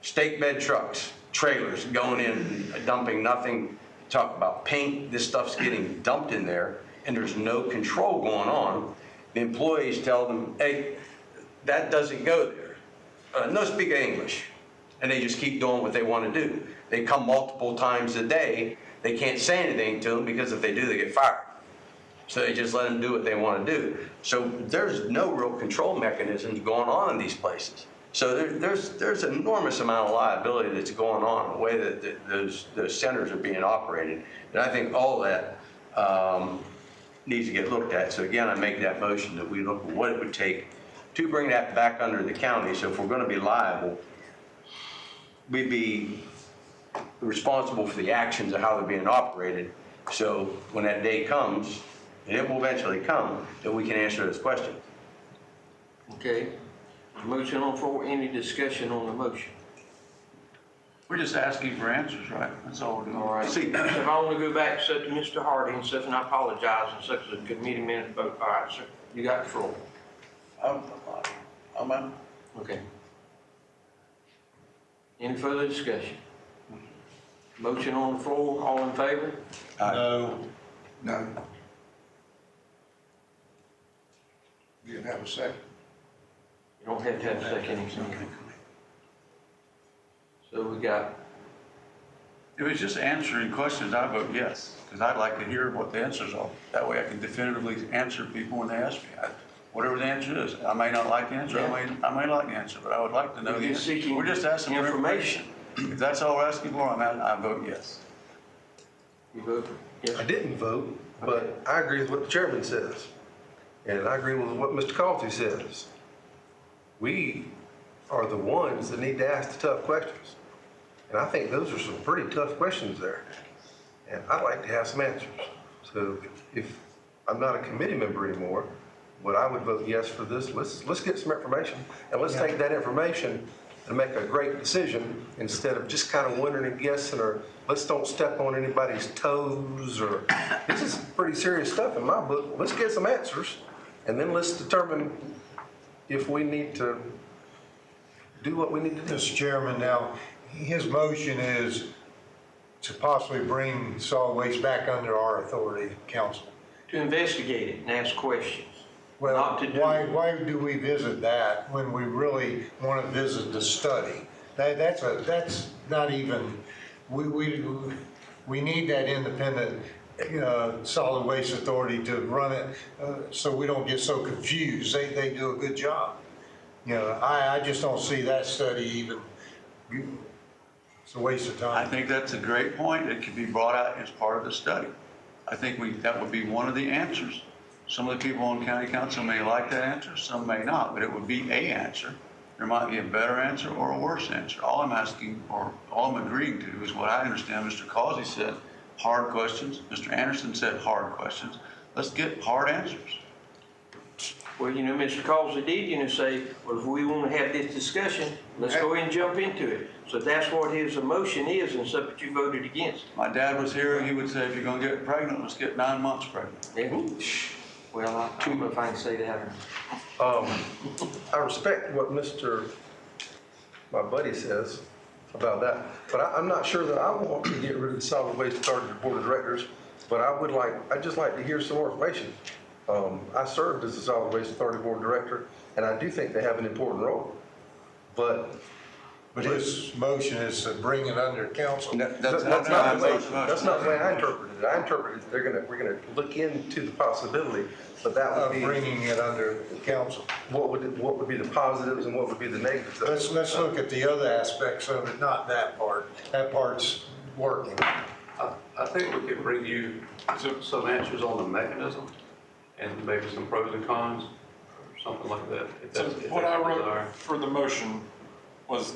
Stake bed trucks, trailers going in, dumping nothing. Talk about paint, this stuff's getting dumped in there, and there's no control going on. The employees tell them, hey, that doesn't go there. No speak of English. And they just keep doing what they want to do. They come multiple times a day. They can't say anything to them, because if they do, they get fired. So they just let them do what they want to do. So there's no real control mechanisms going on in these places. So there's an enormous amount of liability that's going on in the way that those centers are being operated. And I think all that needs to get looked at. So again, I make that motion that we look at what it would take to bring that back under the county. So if we're gonna be liable, we'd be responsible for the actions of how they're being operated. So when that day comes, and it will eventually come, that we can answer those questions. Okay. Motion on the floor, any discussion on the motion? We're just asking for answers, right? That's all we're doing. All right. See, If I want to go back, so to Mr. Hardy and stuff, and I apologize, and such as a good meeting minute vote. All right, sir, you got the floor. I'm out. Okay. Any further discussion? Motion on the floor, all in favor? No. No. You didn't have a second. You don't have to have a second. So we got, If it's just answering questions, I vote yes, because I'd like to hear what the answers are. That way I can definitively answer people when they ask me. Whatever the answer is, I may not like the answer, I may like the answer, but I would like to know the You're answer. seeking We're just asking for information. information. If that's all we're asking for, I vote yes. you vote, yes? I didn't vote, but I agree with what the chairman says. And I agree with what Mr. Causey says. We are the ones that need to ask the tough questions. And I think those are some pretty tough questions there. And I'd like to have some answers. So if I'm not a committee member anymore, but I would vote yes for this. Let's get some information, and let's take that information and make a great decision instead of just kind of wondering and guessing, or let's don't step on anybody's toes, or this is pretty serious stuff in my book. Let's get some answers, and then let's determine if we need to do what we need to do. Mr. Chairman, now, his motion is to possibly bring solid waste back under our authority, council. To investigate it and ask questions. Well, Not to do- why do we visit that when we really want to visit the study? That's not even, we need that independent solid waste authority to run it so we don't get so confused. They do a good job. I just don't see that study even, it's a waste of I time. think that's a great point. It could be brought out as part of the study. I think that would be one of the answers. Some of the people on county council may like that answer, some may not, but it would be a answer. There might be a better answer or a worse answer. All I'm asking, or all I'm agreeing to, is what I understand Mr. Causey said, hard questions. Mr. Anderson said hard questions. Let's get hard answers. Well, Mr. Causey did, say, well, if we want to have this discussion, let's go ahead and jump into it. So that's what his emotion is and stuff that you voted against. My dad was here, he would say, if you're gonna get pregnant, let's get 9 months pregnant. Yeah. Well, I don't know if I can say that or I respect what my buddy says about that, but I'm not sure that I want to get rid of the solid waste authority board of directors, but I'd just like to hear some more information. I served as the solid waste authority board director, and I do think they have an important role, but His motion is to bring it under council. that's not the way, that's not the way I interpreted it. I interpreted it, we're gonna look into the possibility, but that would Of be, bringing it under council. what would be the positives and what would be the negatives of it? Let's look at the other aspects of it, not that part. That part's working. I think we could bring you some answers on the mechanism and maybe some pros and cons, or something like that. So what I wrote for the motion was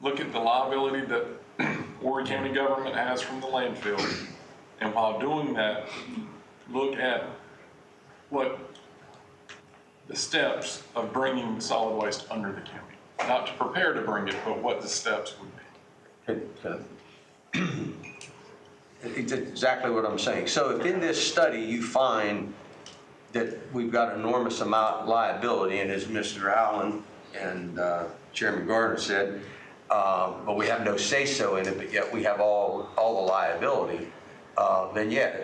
look at the liability that Horry County government has from the landfill. And while doing that, look at what the steps of bringing solid waste under the county. Not to prepare to bring it, but what the steps would be. It's exactly what I'm saying. So if in this study you find that we've got enormous amount of liability, and as Mr. Allen and Chairman Gardner said, but we have no say-so in it, but yet we have all the liability, then yeah,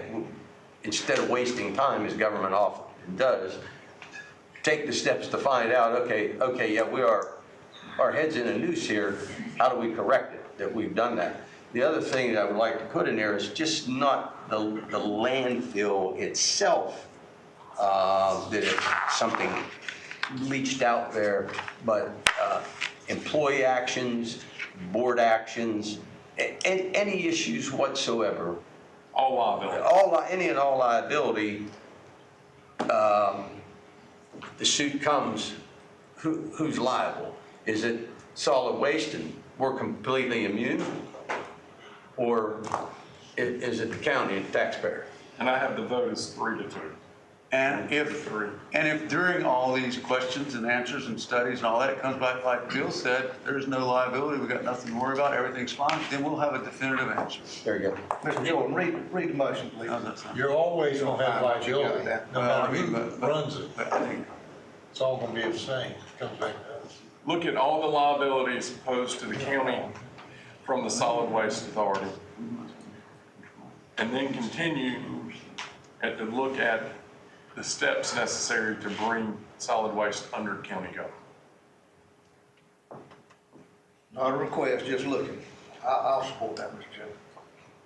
instead of wasting time, as government often does, take the steps to find out, okay, yeah, our head's in a noose here. How do we correct it, that we've done that? The other thing that I would like to put in there is just not the landfill itself, that it's something leached out there, but employee actions, board actions, and any issues whatsoever All liability. Any and all liability, the suit comes, who's liable? Is it solid waste and we're completely immune? Or is it the county and taxpayer? And I have the vote as 3-2. And if during all these questions and answers and studies and all that, it comes back like Bill said, there's no liability, we got nothing to worry about, everything's fine, then we'll have a definitive answer. There you go. Mr. Jordan, read the motion, please. How's that sound? You're always gonna have liability, no matter who but- runs it. but I think It's all gonna be the same. It comes back to us. Look at all the liabilities posed to the county from the Solid Waste Authority. And then continue to look at the steps necessary to bring solid waste under county government. Not a request, just looking. I'll support that, Mr. Chairman.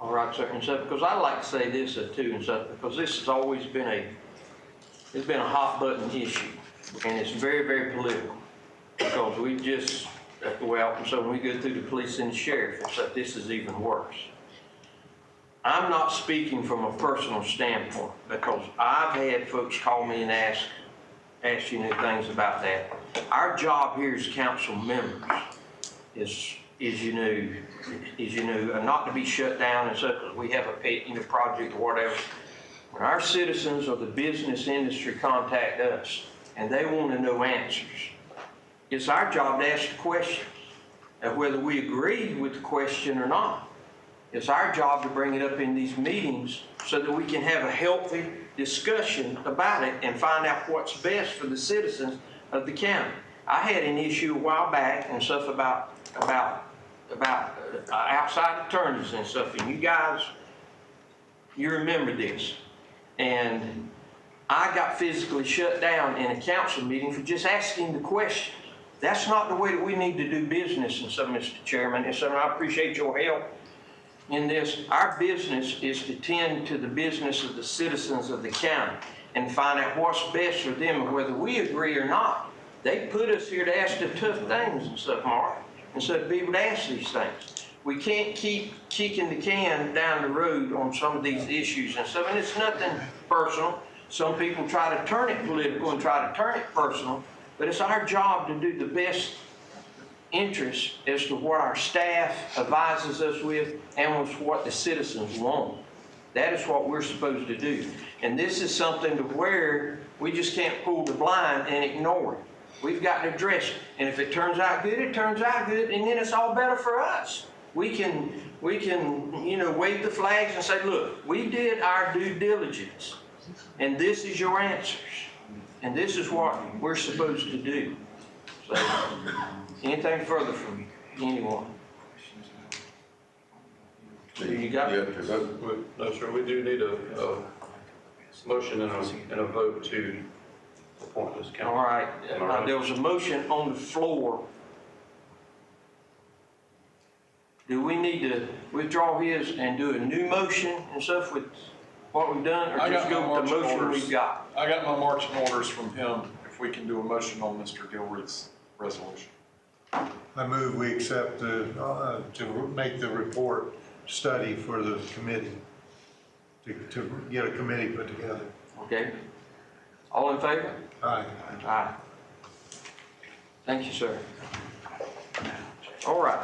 All right, sir, and so, because I'd like to say this too, and so, because this has always been it's been a hot button issue, and it's very, very political, because we just, well, so when we go through the police and the sheriff, it's like this is even worse. I'm not speaking from a personal standpoint, because I've had folks call me and ask you new things about that. Our job here as council members is not to be shut down and stuff because we have a pet, project or whatever. When our citizens or the business industry contact us and they want to know answers, it's our job to ask the questions. And whether we agree with the question or not, it's our job to bring it up in these meetings so that we can have a healthy discussion about it and find out what's best for the citizens of the county. I had an issue a while back and stuff about outside attorneys and stuff, and you guys, you remember this. And I got physically shut down in a council meeting for just asking the questions. That's not the way that we need to do business, and so, Mr. Chairman, and so I appreciate your help in this. Our business is to tend to the business of the citizens of the county and find out what's best for them, and whether we agree or not. They put us here to ask the tough things and stuff, Mark, and so to be able to ask these things. We can't keep kicking the can down the road on some of these issues and stuff, and it's nothing personal. Some people try to turn it political and try to turn it personal, but it's our job to do the best interest as to what our staff advises us with and with what the citizens want. That is what we're supposed to do. And this is something to where we just can't pull the blind and ignore it. We've got to address it. And if it turns out good, it turns out good, and then it's all better for us. We can, wave the flags and say, look, we did our due diligence, and this is your answers. And this is what we're supposed to do. So, anything further from anyone? You got it? No, sir, we do need a motion and a vote to appoint this council. All right, there was a motion on the floor. Do we need to withdraw his and do a new motion and stuff with what we've done, or just go with the motion we've got? I got my marching orders from him, if we can do a motion on Mr. Gilreath's resolution. I move we accept to make the report study for the committee, to get a committee put together. Okay. All in favor? Aye. Aye. Thank you, sir. All right.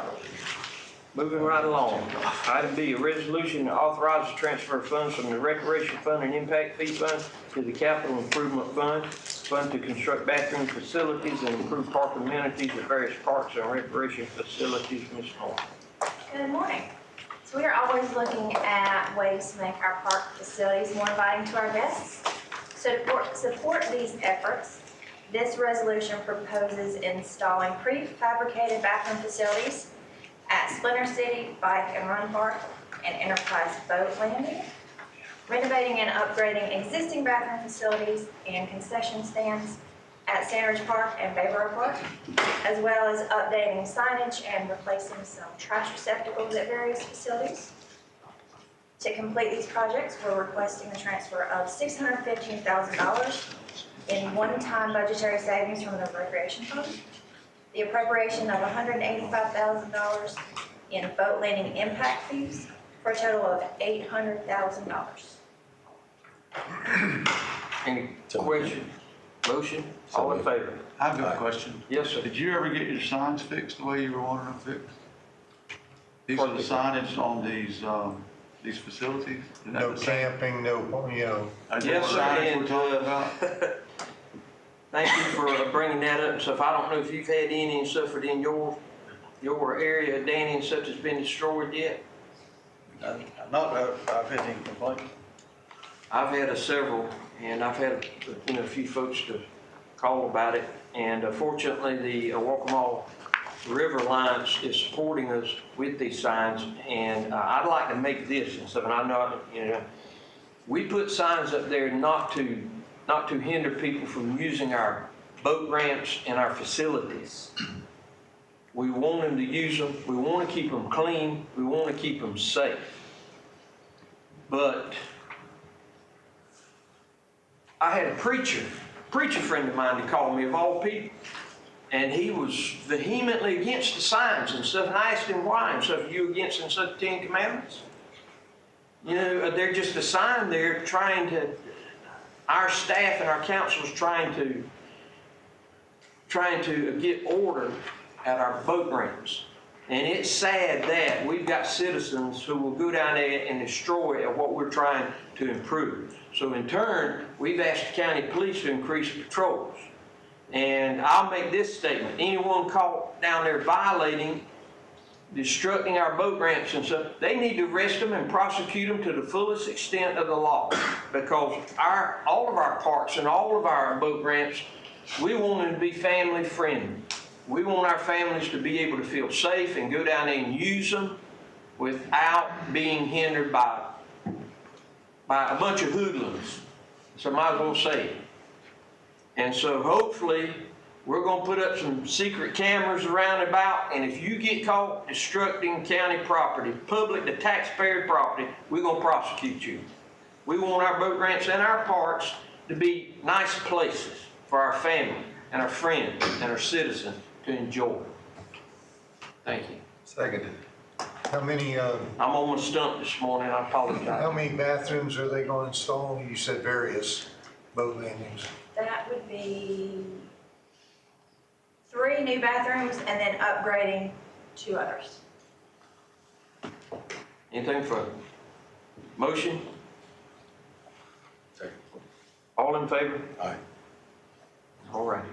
Moving right along. Item B, a resolution to authorize the transfer of funds from the Recreation Fund and Impact Fee Fund to the Capital Improvement Fund to construct bathroom facilities and improve park amenities at various parks and recreation facilities. Ms. Moore. Good morning. So we are always looking at ways to make our park facilities more inviting to our guests. So to support these efforts, this resolution proposes installing prefabricated bathroom facilities at Splinter City Bike and Run Park and Enterprise Boat Landing, renovating and upgrading existing bathroom facilities and concession stands at Sandridge Park and Bayboro Park, as well as updating signage and replacing some trash receptacles at various facilities. To complete these projects, we're requesting the transfer of $615,000 in one-time budgetary savings from the Recreation Fund, the appropriation of $185,000 in boat landing impact fees for a total of $800,000. Any question, motion, all in favor? I've got a question. Yes, sir. Did you ever get your signs fixed the way you were wanting them fixed? These are the signage on these facilities? Isn't that No the same? camping, no, you know, Is that Yes, the sir, signage we're and, talking about? Thank you for bringing that up and stuff. I don't know if you've had any and stuff in your area, Danny, and stuff that's been destroyed yet? Not that I've had any complaints. I've had several, and I've had, a few folks to call about it. And fortunately, the Waccamaw River Alliance is supporting us with these signs. And I'd like to make this and stuff, and I know, we put signs up there not to hinder people from using our boat ramps and our facilities. We want them to use them. We want to keep them clean. We want to keep them safe. But I had a preacher friend of mine that called me of all people, and he was vehemently against the signs and stuff, and I asked him why and stuff. Are you against and stuff, the Ten Commandments? They're just a sign there trying to, our staff and our council is trying to get order at our boat ramps. And it's sad that we've got citizens who will go down there and destroy what we're trying to improve. So in turn, we've asked the county police to increase patrols. And I'll make this statement. Anyone caught down there violating, destructing our boat ramps and stuff, they need to arrest them and prosecute them to the fullest extent of the law. Because all of our parks and all of our boat ramps, we want them to be family friendly. We want our families to be able to feel safe and go down there and use them without being hindered by a bunch of hoodlums. So I might as well say it. And so hopefully we're going to put up some secret cameras around about, and if you get caught destructing county property, the taxpayer property, we're going to prosecute you. We want our boat ramps and our parks to be nice places for our family and our friends and our citizens to enjoy. Thank you. Seconded. how many, I'm on my stump this morning, I apologize. how many bathrooms are they going to install? You said various boat landings. That would be 3 new bathrooms and then upgrading 2 others. Anything further? Motion? Second. All in favor? Aye. All right.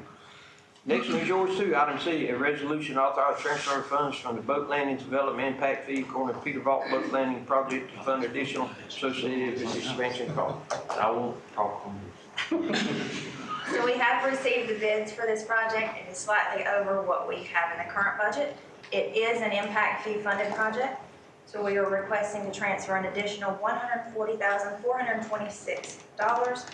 Next one is yours too. Item C, a resolution authorizing transfer of funds from the boat landing development impact fee according to Peter Vault boat landing project to fund additional associated with expansion costs. I won't talk on this. So we have received the bids for this project. It is slightly over what we have in the current budget. It is an impact fee funded project. So we are requesting to transfer an additional $140,426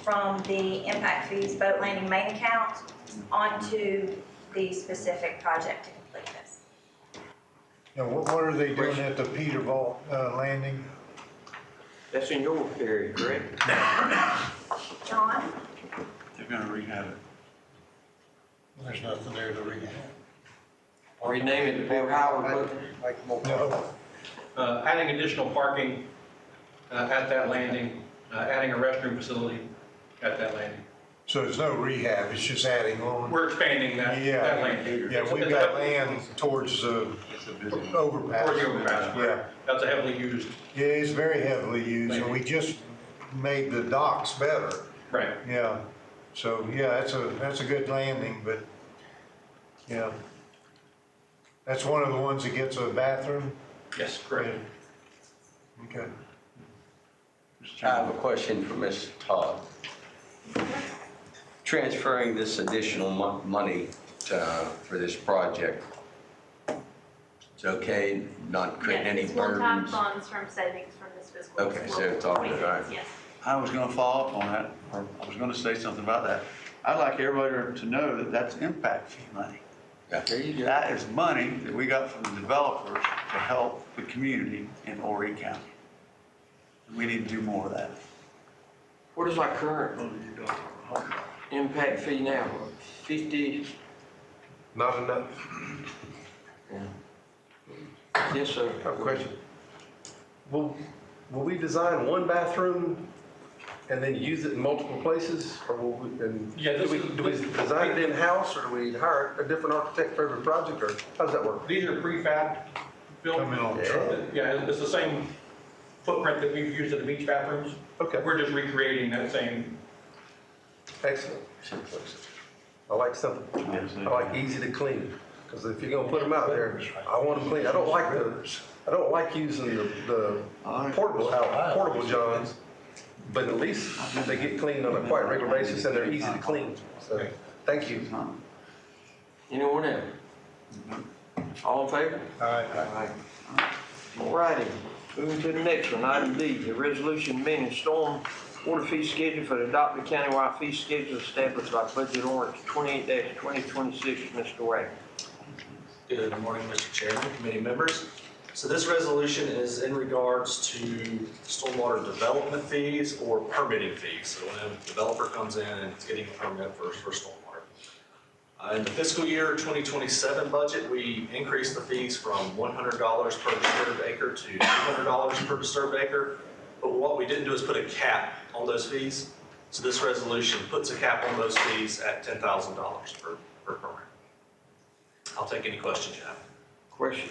from the impact fees boat landing main account onto the specific project to complete this. And what are they doing at the Petervault landing? That's in your area, correct? John? They're gonna rehab it. There's nothing there to rehab. Rename it to Bill Howard boat. No. Adding additional parking at that landing, adding a restroom facility at that landing. So there's no rehab, it's just adding on? We're expanding that landing. Yeah, we've got land towards the overpass. Towards the overpass. Yeah. That's a heavily used. Yeah, it's very heavily used, and we just made the docks better. Right. Yeah, so, yeah, that's a good landing, but, yeah. That's one of the ones that gets a bathroom? Yes, correct. Okay. I have a question for Ms. Todd. Transferring this additional money for this project, it's okay, not creating any Yes, it's one-time burdens? funds from savings from this fiscal. Okay, so it's all good, all right. Yes. I was gonna follow up on that, or I was gonna say something about that. I'd like everybody to know that that's impact fee money. Yeah, there you go. That is money that we got from the developers to help the community in Horry County. We need to do more of that. What is our current impact fee now? 50? Not enough. Yeah. Yes, sir. I have a question. will we design one bathroom and then use it in multiple places? Or will we, and Yeah, do we design it in-house, or do we hire a different architect for every project, or how does that work? These are prefab built. Come in on the truck. Yeah, it's the same footprint that we've used at the beach bathrooms. Okay, We're just recreating that same. excellent. I like simple. I like easy to clean, because if you're gonna put them out there, I want them clean. I don't like using the portable johns, but at least they get cleaned on a quite regular basis and they're easy to clean. So, thank you. Anyone else? All in favor? Aye. All righty, moving to the next one, item D, the resolution amending storm water fee schedule for the adopted countywide fee schedule established by budget ordinance 28-2026, Mr. Wagner. Good morning, Mr. Chairman, committee members. So this resolution is in regards to stormwater development fees or permitting fees. So when a developer comes in and is getting a permit for stormwater. In the fiscal year 2027 budget, we increased the fees from $100 per disturbed acre to $200 per disturbed acre. But what we didn't do is put a cap on those fees. So this resolution puts a cap on those fees at $10,000 per permit. I'll take any questions you have. Question?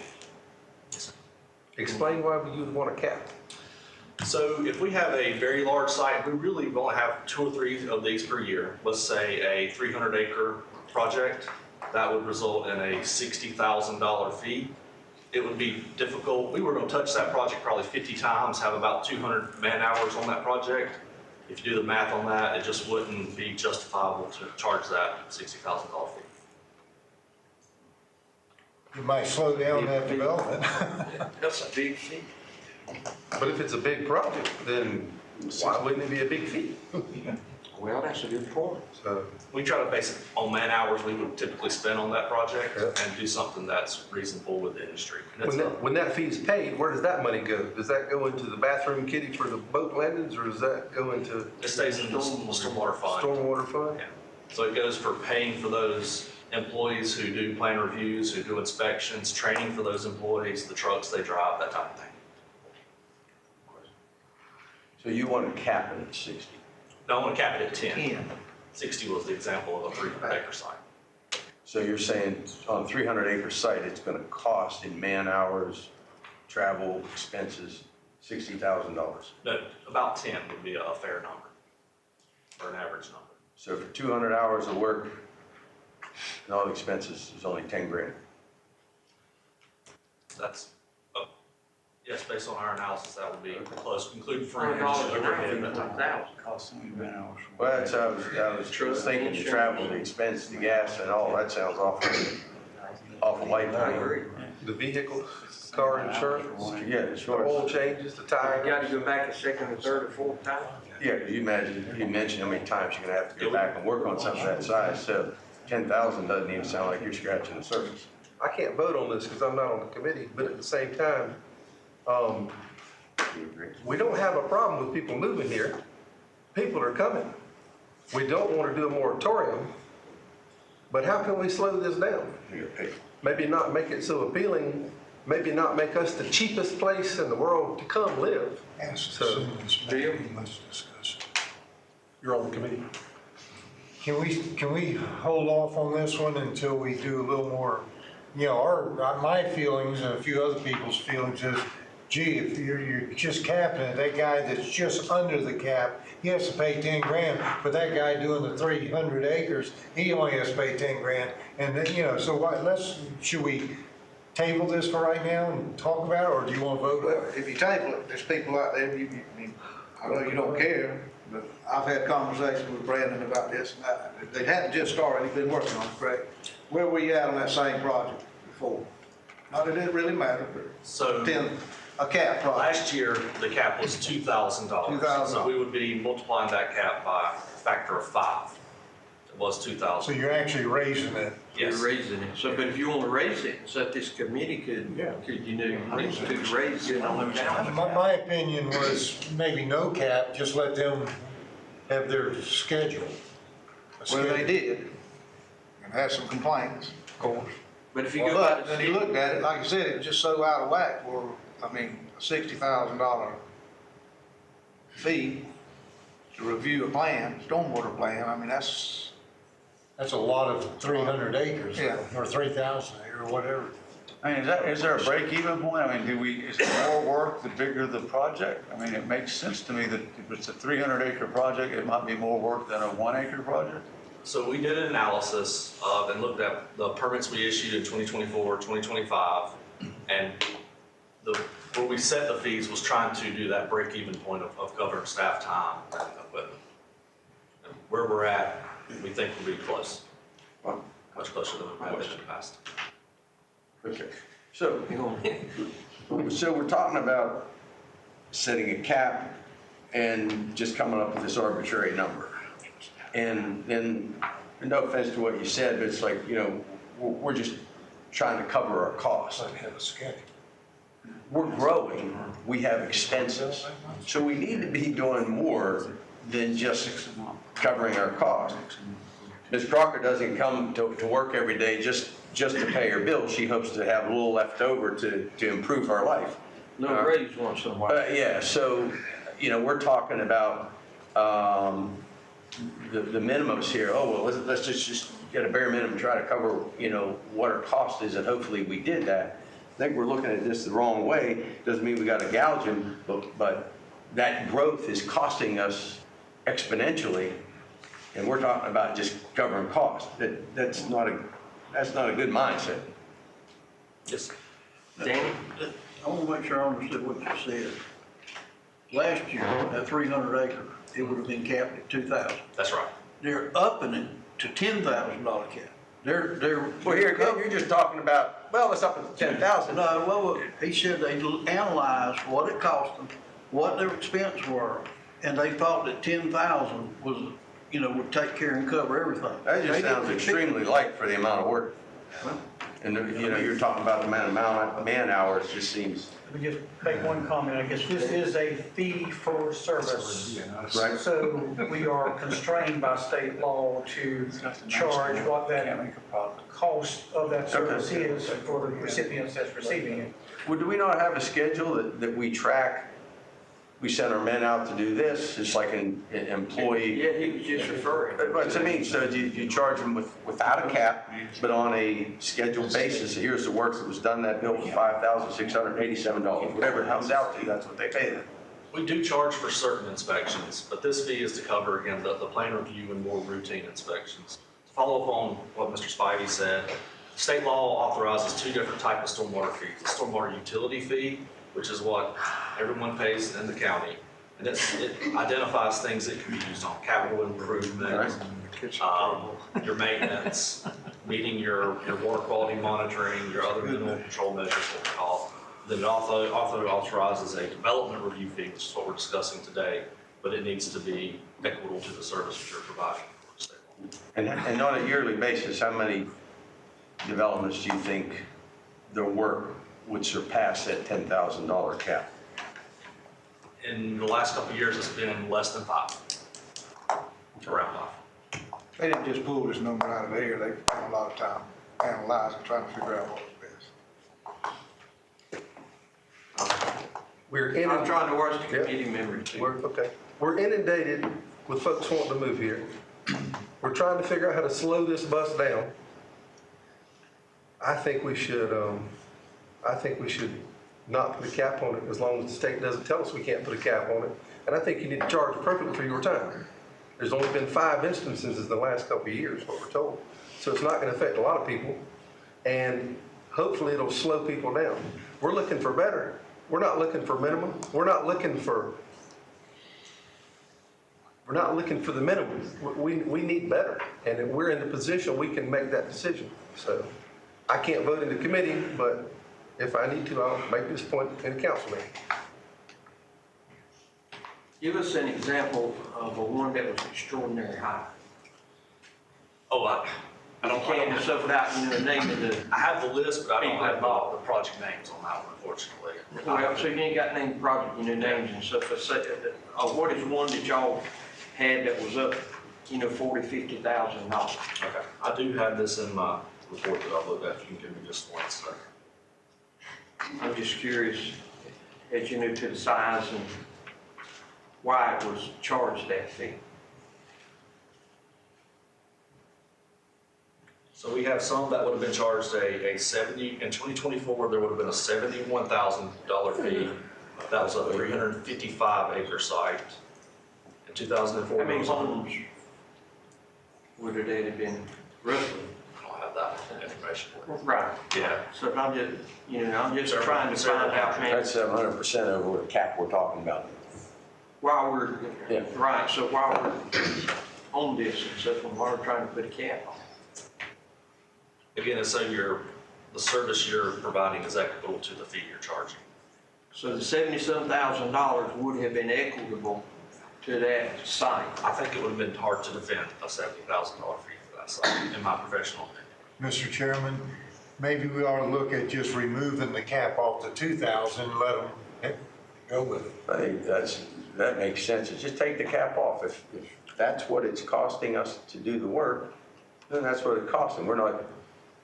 Explain why you would want a cap. So if we have a very large site, we really only have 2 or 3 of these per year. Let's say a 300-acre project, that would result in a $60,000 fee. It would be difficult. We were going to touch that project probably 50 times, have about 200 man hours on that project. If you do the math on that, it just wouldn't be justifiable to charge that $60,000 fee. You might slow down that development. That's a big fee. But if it's a big project, then why wouldn't it be a big fee? Well, that's a good point. So, We try to base it on man hours we would typically spend on that project and do something that's reasonable with the industry. when that fee's paid, where does that money go? Does that go into the bathroom kitty for the boat landings, or does that go into It stays in the stormwater fund. stormwater fund? Yeah. So it goes for paying for those employees who do plan reviews, who do inspections, training for those employees, the trucks they drive, that type of thing. So you want to cap it at 60? No, I want to cap it at 10. 60 was the example of a 300-acre site. So you're saying on a 300-acre site, it's going to cost in man hours, travel, expenses, $60,000? No, about 10 would be a fair number, or an average number. So for 200 hours of work and all the expenses, is only 10 grand? That's, yes, based on our analysis, that would be close, include fringe, $100 an hour, overhead, that type of thing. Costs only man hours. Well, that's how I was thinking, the travel, the expense, the gas and all, that sounds awful light. The vehicle, car insurance, Yeah, the sure. oil changes, the You tires. gotta go back a second or third or fourth time. Yeah, you mentioned how many times you're gonna have to go back and work on something that size, so 10,000 doesn't even sound like you're scratching the surface. I can't vote on this because I'm not on the committee, but at the same time, we don't have a problem with people moving here. People are coming. We don't want to do a moratorium, but how can we slow this down? Maybe not make it so appealing, maybe not make us the cheapest place in the world to come live. So, Bill, let's discuss it. you're on the committee. Can we hold off on this one until we do a little more, you know, my feelings and a few other people's feelings is, gee, if you're just capping it, that guy that's just under the cap, he has to pay 10 grand, but that guy doing the 300 acres, he only has to pay 10 grand. And then, you know, so should we table this for right now and talk about it, or do you want to vote? Well, if you table it, there's people out there, I know you don't care, but I've had conversations with Brandon about this, and they hadn't just started, he's been working on it, correct? Where were you at on that same project before? Not that it really mattered, but So a cap project. last year, the cap was $2,000. $2,000. So we would be multiplying that cap by a factor of 5. It was 2,000. So you're actually raising it. Yes. You're raising it. So, but if you want to raise it, so that this committee could, you know, raise it on down. My opinion was maybe no cap, just let them have their schedule. Well, they did, and had some complaints, of course. But if you go by But the then he city, looked at it, like you said, it was just so out of whack, where, I mean, $60,000 fee to review a plan, stormwater plan, I mean, that's That's a lot of 300 acres, Yeah. or 3,000 or whatever. I mean, is there a break-even point? I mean, is it more work the bigger the project? I mean, it makes sense to me that if it's a 300-acre project, it might be more work than a 1-acre project. So we did an analysis of and looked at the permits we issued in 2024, 2025, and where we set the fees was trying to do that break-even point of covering staff time and equipment. And where we're at, we think we'll be close, much closer than we've been in the past. Okay, so we're talking about setting a cap and just coming up with this arbitrary number. And then, no offense to what you said, but it's like, you know, we're just trying to cover our costs. We're growing, we have expenses, so we need to be doing more than just covering our costs. Ms. Crocker doesn't come to work every day just to pay her bills. She hopes to have a little left over to improve our life. No raise once in a while. Yeah, so, you know, we're talking about the minimums here. Oh, well, let's just get a bare minimum, try to cover, you know, what our cost is, and hopefully we did that. I think we're looking at this the wrong way. Doesn't mean we got to gouge them, but that growth is costing us exponentially, and we're talking about just covering costs. That's not a good mindset. Yes. Danny? I want to make sure I understood what you said. Last year, at 300 acres, it would have been capped at 2,000. That's right. They're upping it to $10,000 cap. They're. Well, here again, you're just talking about, well, it's up at 10,000. No, well, he said they analyzed what it cost them, what their expense were, and they thought that 10,000 was, you know, would take care and cover everything. That just sounds extremely light for the amount of work. And, you know, you're talking about the amount of man hours, just seems. Let me just make one comment. I guess this is a fee for service. Right. So we are constrained by state law to charge what that cost of that service is for the recipients that's receiving it. Well, do we not have a schedule that we track? We send our men out to do this, it's like an employee. Yeah, he was just referring. But what I mean, so you charge them without a cap, but on a scheduled basis. Here's the work that was done, that bill was $5,687, whatever it comes out to, that's what they pay them. We do charge for certain inspections, but this fee is to cover, again, the plan review and more routine inspections. To follow up on what Mr. Spivey said, state law authorizes two different types of stormwater fees. The stormwater utility fee, which is what everyone pays in the county. And it identifies things that can be used on capital improvement, your maintenance, meeting your water quality monitoring, your other mineral control measures will cost. Then it also authorizes a development review fee, which is what we're discussing today, but it needs to be equitable to the service that you're providing. And on a yearly basis, how many developments do you think their work would surpass that $10,000 cap? In the last couple of years, it's been less than 5, around 5. They didn't just pull this number out of the air, they spent a lot of time analyzing, trying to figure out what was best. I'm trying to watch the committee members too. We're inundated with folks wanting to move here. We're trying to figure out how to slow this bus down. I think we should not put a cap on it as long as the state doesn't tell us we can't put a cap on it. And I think you need to charge appropriately for your time. There's only been 5 instances in the last couple of years, what we're told. So it's not going to affect a lot of people. And hopefully it'll slow people down. We're looking for better. We're not looking for minimum. We're not looking for the minimum. We need better. And if we're in the position, we can make that decision. So I can't vote in the committee, but if I need to, I'll make this point in the council meeting. Give us an example of a one that was extraordinary high. Oh, I don't Can't just stuff without, you know, naming the. I have the list, but I don't have the project names on that one, unfortunately. Well, so you ain't got named project, you know, names and stuff. What is one that y'all had that was up, you know, $40,000, $50,000? Okay, I do have this in my report that I'll look at. You can give me just one second. I'm just curious. as you knew, to the size and why it was charged that fee. So we have some that would have been charged a 70, in 2024, there would have been a $71,000 fee. That was a 355 acre site. In 2004. How many homes would it have been roughly? I don't have that information. Right. Yeah. So I'm just, I'm just trying to find out, man, That's 700% over the cap we're talking about. while we're, Yeah. right, so while we're on this and stuff, and while we're trying to put a cap on. Again, it's so the service you're providing is equitable to the fee you're charging. So the $77,000 would have been equitable to that site. I think it would have been hard to defend a $70,000 fee for that site, in my professional opinion. Mr. Chairman, maybe we ought to look at just removing the cap off the 2,000 and let them go with it. I think that makes sense. Just take the cap off. If that's what it's costing us to do the work, then that's what it costs. And we're not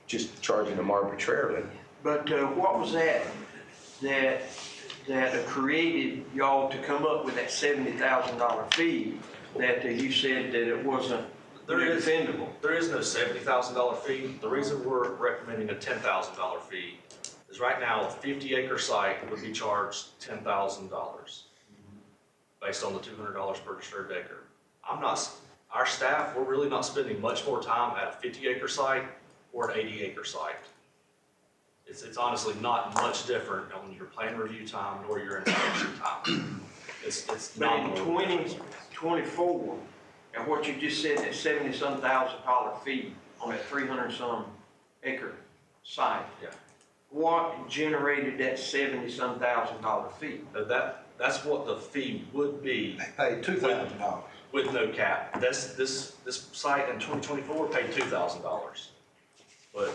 just charging them arbitrarily. But what was that created y'all to come up with that $70,000 fee that you said that it wasn't defendable? There is no $70,000 fee. The reason we're recommending a $10,000 fee is right now a 50-acre site would be charged $10,000 based on the $200 per disturbed acre. Our staff, we're really not spending much more time at a 50-acre site or an 80-acre site. It's honestly not much different on your plan review time or your inspection time. It's But in not. 2024, and what you just said, that $70-some thousand fee on that 300-some acre site. Yeah. What generated that $70-some thousand fee? That's what the fee would be. They paid $2,000. With no cap. This site in 2024 paid $2,000. But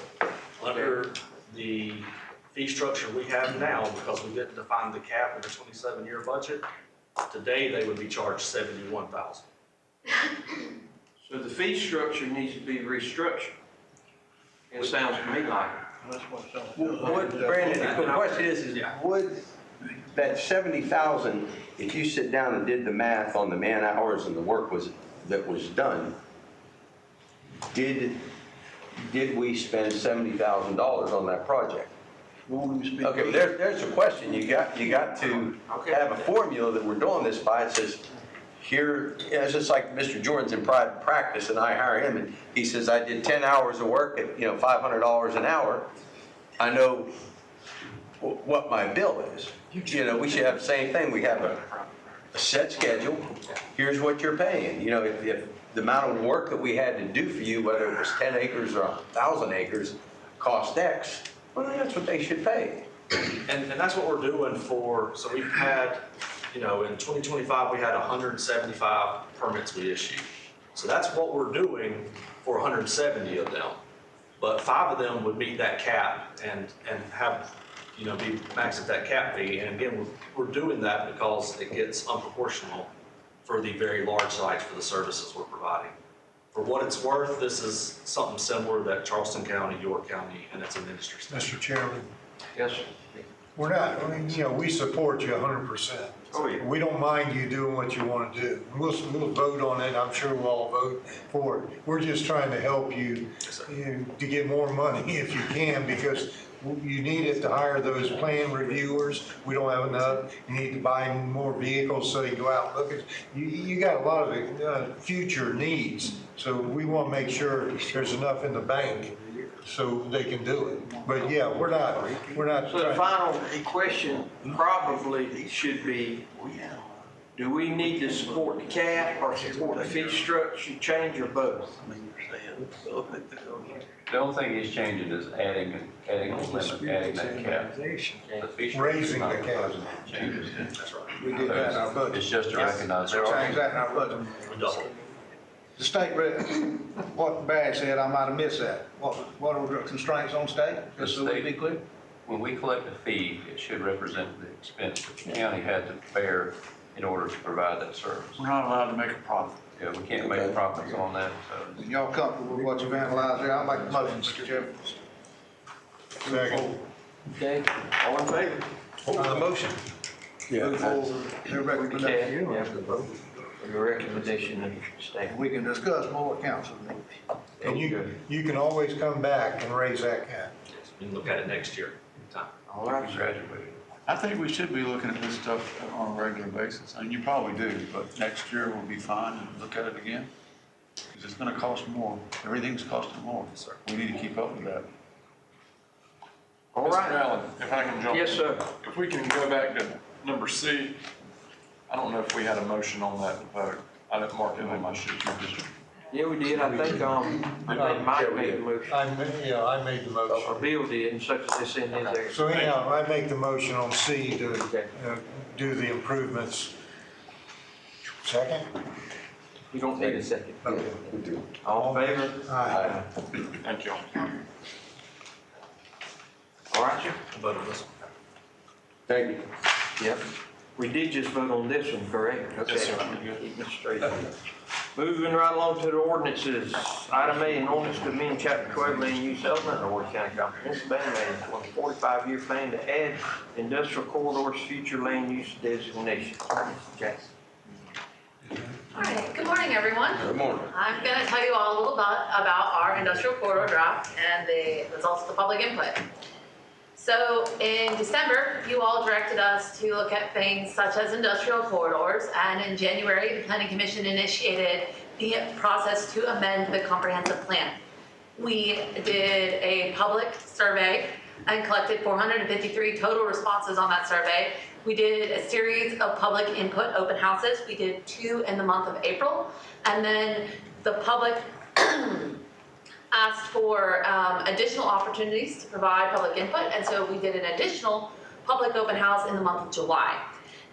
under the fee structure we have now, because we didn't define the cap in the 27-year budget, today they would be charged $71,000. So the fee structure needs to be restructured. It sounds to me like. Brandon, the question is would that 70,000, if you sit down and did the math on the man hours and the work that was done, did we spend $70,000 on that project? Okay, there's a question. You got to have a formula that we're doing this by. It says here, it's just like Mr. Jordan's in private practice, and I hire him, and he says I did 10 hours of work at $500 an hour. I know what my bill is. We should have the same thing. We have a set schedule. Here's what you're paying. If the amount of work that we had to do for you, whether it was 10 acres or 1,000 acres, cost X, well, that's what they should pay. And that's what we're doing so we've had, in 2025, we had 175 permits we issued. So that's what we're doing for 170 of them. But 5 of them would meet that cap and have, be maxed at that cap fee. And again, we're doing that because it gets unproportional for the very large sites for the services we're providing. For what it's worth, this is something similar that Charleston County, York County, and it's an industry standard. Mr. Chairman, Yes, sir. we're not, we support you 100%. Oh, yeah. We don't mind you doing what you want to do. We'll vote on it. I'm sure we'll all vote for it. We're just trying to help you, to get more money if you can, because you need it to hire those plan reviewers. We don't have enough. You need to buy more vehicles so you go out and look at. You got a lot of future needs, so we want to make sure there's enough in the bank so they can do it. But yeah, we're not. So the final question probably should be, do we need to support the cap or support the fee structure change, or both? The only thing he's changing is adding a limit, adding that cap. The fee structure is Raising not the cap. proposing any changes. That's right. We did that in our budget. It's just to recognize there Change are. that in our budget. We double. The state, what Barry said, I might have missed that. What are the constraints on state? Just so we be clear. When we collect a fee, it should represent the expense that the county had to bear in order to provide that service. We're not allowed to make a profit. Yeah, we can't make profits on that, so. Y'all comfortable with what you've analyzed there? I'll make the motion, Mr. Chairman. Second. Okay, all in favor? What was the motion? move forward their recommendation. Your recommendation and statement. We can discuss more at council meeting. And you can always come back and raise that cap. We can look at it next year. All right. Graduated. I think we should be looking at this stuff on a regular basis. I mean, you probably do, but next year we'll be fine and look at it again. Because it's gonna cost more. Everything's costing more. Yes, sir. We need to keep up with that. All Mr. right. Allen, if I can jump in. Yes, sir. If we can go back to number C, I don't know if we had a motion on that vote. I didn't mark it on my sheet. Yeah, we did. I think, Mike made the motion. I made the Or motion. Bill did, and such as this in there. So anyhow, I make the motion on C to do the improvements. Second? You don't need a second. Okay. All in favor? Aye. Thank you. All right, sir? Vote on this one. Thank you. Yep. We did just vote on this one, correct? Yes, sir. Keep it straight. Moving right along to the ordinances. Item A, an ordinance to amend chapter 12 land use element of Horry County Comprehensive Plan, with a 45-year plan to add industrial corridors future land use designation. Mr. Jackson. All right, good morning, everyone. Good morning. I'm going to tell you all a little bit about our industrial corridor draft and the results of the public input. So in December, you all directed us to look at things such as industrial corridors, and in January, the Planning Commission initiated the process to amend the comprehensive plan. We did a public survey and collected 453 total responses on that survey. We did a series of public input open houses. We did 2 in the month of April, and then the public asked for additional opportunities to provide public input, and so we did an additional public open house in the month of July.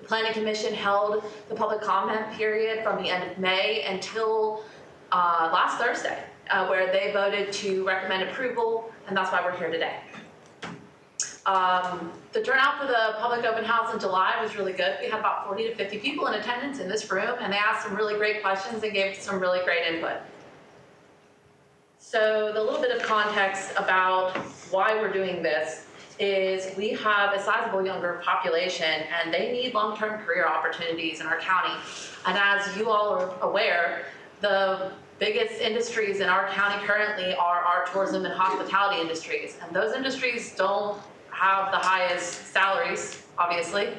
The Planning Commission held the public comment period from the end of May until last Thursday, where they voted to recommend approval, and that's why we're here today. The turnout for the public open house in July was really good. We had about 40 to 50 people in attendance in this room, and they asked some really great questions and gave some really great input. So the little bit of context about why we're doing this is we have a sizable younger population, and they need long-term career opportunities in our county. And as you all are aware, the biggest industries in our county currently are our tourism and hospitality industries. And those industries don't have the highest salaries, obviously.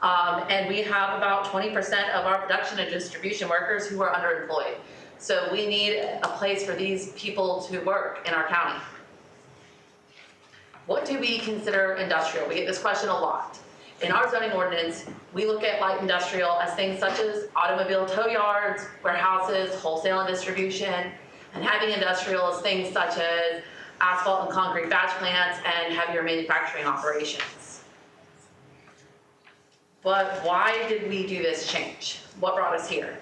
And we have about 20% of our production and distribution workers who are underemployed. So we need a place for these people to work in our county. What do we consider industrial? We get this question a lot. In our zoning ordinance, we look at light industrial as things such as automobile tow yards, warehouses, wholesale and distribution, and heavy industrial is things such as asphalt and concrete batch plants and heavier manufacturing operations. But why did we do this change? What brought us here?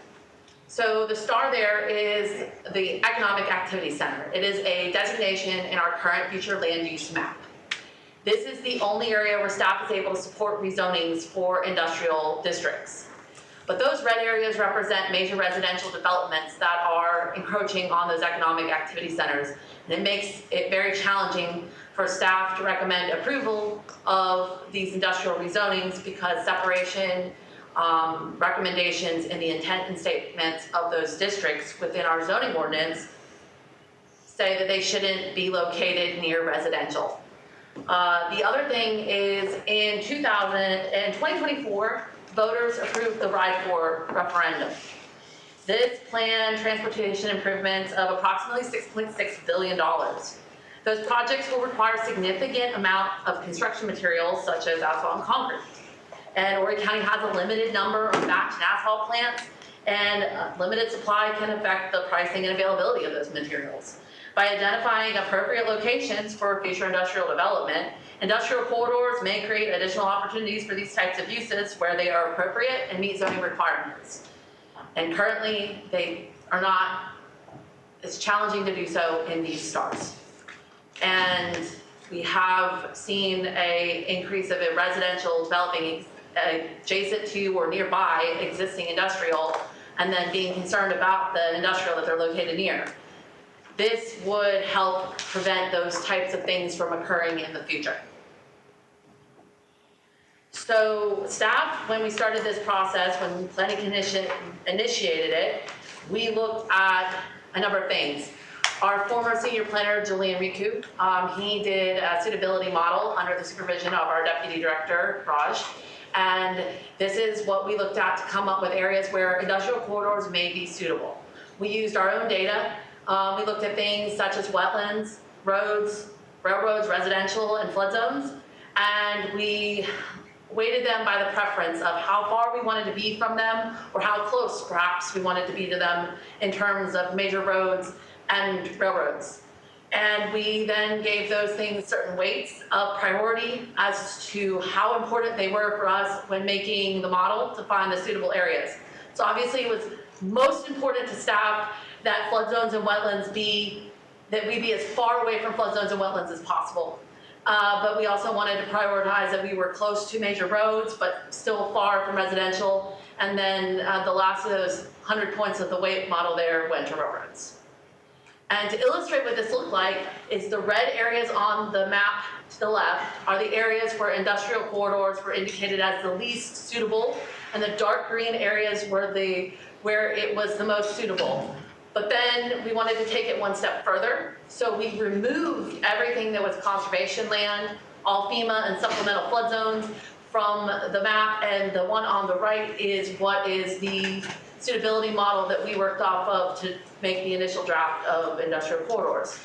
So the star there is the Economic Activity Center. It is a designation in our current future land use map. This is the only area where staff is able to support rezonings for industrial districts. But those red areas represent major residential developments that are encroaching on those economic activity centers. And it makes it very challenging for staff to recommend approval of these industrial rezonings because separation recommendations in the intent and statements of those districts within our zoning ordinance say that they shouldn't be located near residential. The other thing is in 2024, voters approved the Ride For referendum. This planned transportation improvements of approximately $6.6 billion. Those projects will require a significant amount of construction materials such as asphalt and concrete. And Horry County has a limited number of batch and asphalt plants, and limited supply can affect the pricing and availability of those materials. By identifying appropriate locations for future industrial development, industrial corridors may create additional opportunities for these types of uses where they are appropriate and meet zoning requirements. And currently, they are not, it's challenging to do so in these stars. And we have seen an increase of a residential developing adjacent to or nearby existing industrial, and then being concerned about the industrial that they're located near. This would help prevent those types of things from occurring in the future. So staff, when we started this process, when Planning Commission initiated it, we looked at a number of things. Our former senior planner, Julian Riku, he did a suitability model under the supervision of our deputy director, Raj. And this is what we looked at to come up with areas where industrial corridors may be suitable. We used our own data. We looked at things such as wetlands, roads, railroads, residential, and flood zones. And we weighted them by the preference of how far we wanted to be from them, or how close perhaps we wanted to be to them in terms of major roads and railroads. And we then gave those things certain weights of priority as to how important they were for us when making the model to find the suitable areas. So obviously it was most important to staff that flood zones and wetlands that we be as far away from flood zones and wetlands as possible. But we also wanted to prioritize that we were close to major roads, but still far from residential. And then the last of those 100 points of the weight model there went to railroads. And to illustrate what this looked like is the red areas on the map to the left are the areas where industrial corridors were indicated as the least suitable, and the dark green areas were where it was the most suitable. But then we wanted to take it one step further, so we removed everything that was conservation land, all FEMA and supplemental flood zones from the map, and the one on the right is what is the suitability model that we worked off of to make the initial draft of industrial corridors.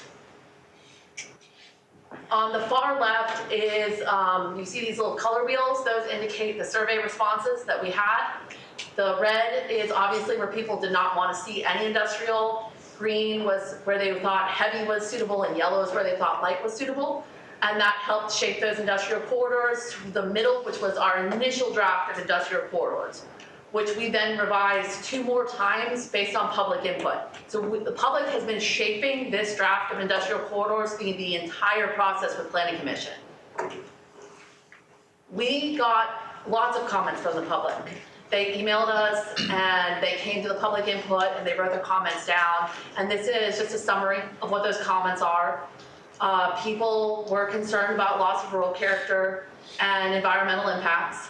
On the far left is, you see these little color wheels, those indicate the survey responses that we had. The red is obviously where people did not want to see any industrial. Green was where they thought heavy was suitable, and yellow is where they thought light was suitable. And that helped shape those industrial corridors. The middle, which was our initial draft of industrial corridors, which we then revised 2 more times based on public input. So the public has been shaping this draft of industrial corridors through the entire process with Planning Commission. We got lots of comments from the public. They emailed us and they came to the public input and they wrote their comments down. And this is just a summary of what those comments are. People were concerned about loss of rural character and environmental impacts.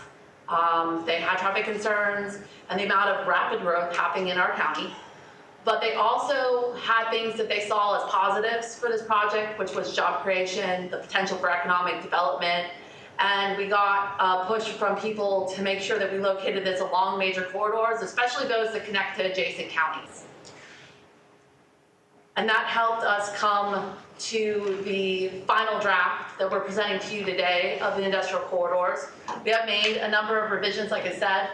They had traffic concerns and the amount of rapid growth happening in our county. But they also had things that they saw as positives for this project, which was job creation, the potential for economic development. And we got a push from people to make sure that we located this along major corridors, especially those that connect to adjacent counties. And that helped us come to the final draft that we're presenting to you today of the industrial corridors. We have made a number of revisions, like I said.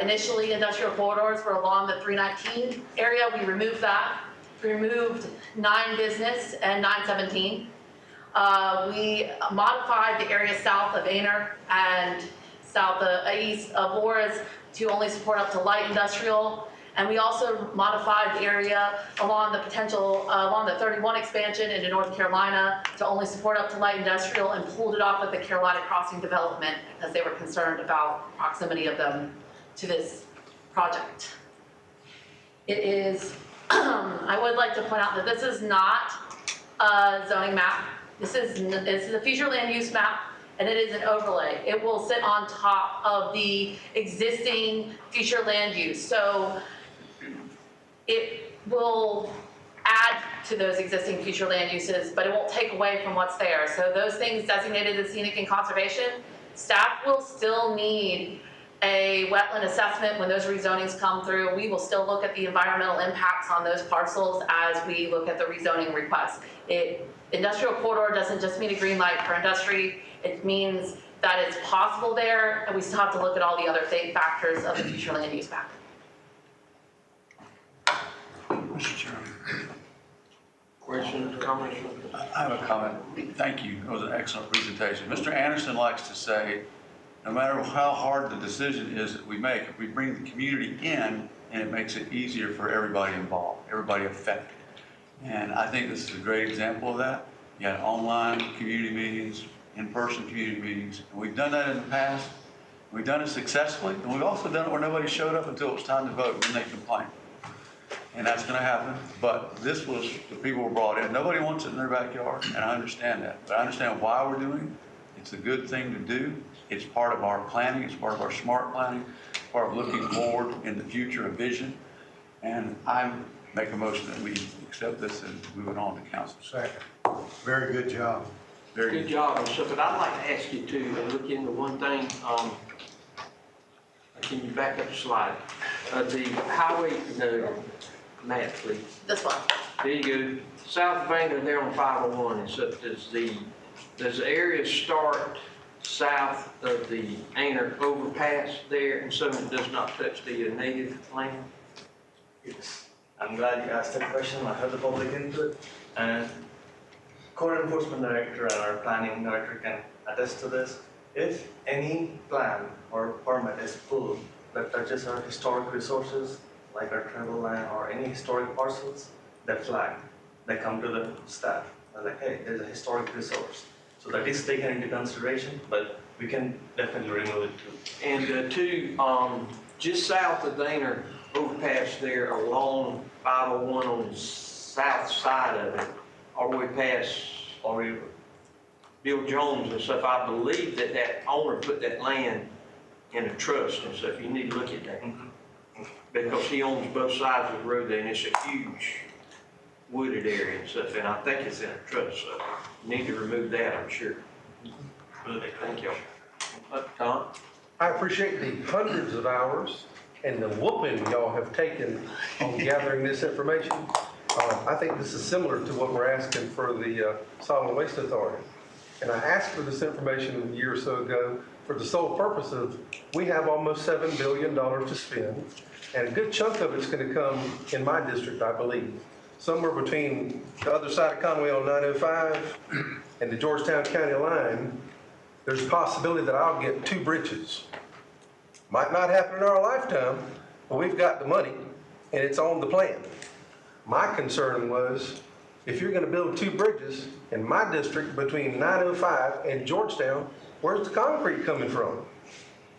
Initially, industrial corridors were along the 319 area. We removed that. We removed 9 business and 917. We modified the area south of Aner and east of Loras to only support up to light industrial. And we also modified the area along the along the 31 expansion into North Carolina to only support up to light industrial, and pulled it off with the Carolina Crossing development because they were concerned about proximity of them to this project. It is, I would like to point out that this is not a zoning map. This is a future land use map, and it is an overlay. It will sit on top of the existing future land use. So it will add to those existing future land uses, but it won't take away from what's there. So those things designated as scenic and conservation, staff will still need a wetland assessment when those rezonings come through. We will still look at the environmental impacts on those parcels as we look at the rezoning requests. Industrial corridor doesn't just mean a green light for industry. It means that it's possible there, and we still have to look at all the other factors of the future land use map. Mr. Chairman. Questions, comments? I have a comment. Thank you. It was an excellent presentation. Mr. Anderson likes to say, no matter how hard the decision is that we make, if we bring the community in, and it makes it easier for everybody involved, everybody affected. And I think this is a great example of that. You had online community meetings, in-person community meetings. And we've done that in the past. We've done it successfully. And we've also done it where nobody showed up until it was time to vote, when they complained. And that's going to happen. But this was, the people were brought in. Nobody wants it in their backyard, and I understand that. But I understand why we're doing it. It's a good thing to do. It's part of our planning, it's part of our smart planning, part of looking forward in the future, a vision. And I make a motion that we accept this and move it on to council. Second. Very good job. Very Good job and stuff, but I'd like to ask you to look into one thing. Can you back up a slide? The highway, no, map, please. This one. There you go. South of Anger there on 501 and stuff. Does the area start south of the Anger overpass there and so it does not touch the native land? Yes. I'm glad you asked that question. I heard the public input, and Code Enforcement Director and our Planning Director can attest to this. If any plan or permit is pulled that touches our historic resources, like our travel land or any historic parcels, they're flagged. They come to the staff. They're like, hey, there's a historic resource. So that is taken into consideration, but we can definitely remove it too. And just south of Daner overpass there along 501 on the south side of it, all the way past Bill Jones and stuff, I believe that owner put that land in a trust and stuff. You need to look at that. Because he owns both sides of the road there and it's a huge wooded area and stuff, and I think it's in a trust, so you need to remove that, I'm sure. Thank you. Tom? I appreciate the hundreds of hours and the whooping y'all have taken on gathering this information. I think this is similar to what we're asking for the Solid Waste Authority. And I asked for this information a year or so ago for the sole purpose of, we have almost $7 billion to spend, and a good chunk of it's going to come in my district, I believe. Somewhere between the other side of Conway on 905 and the Georgetown County line, there's a possibility that I'll get 2 bridges. Might not happen in our lifetime, but we've got the money and it's on the plan. My concern was, if you're gonna build 2 bridges in my district between 905 and Georgetown, where's the concrete coming from?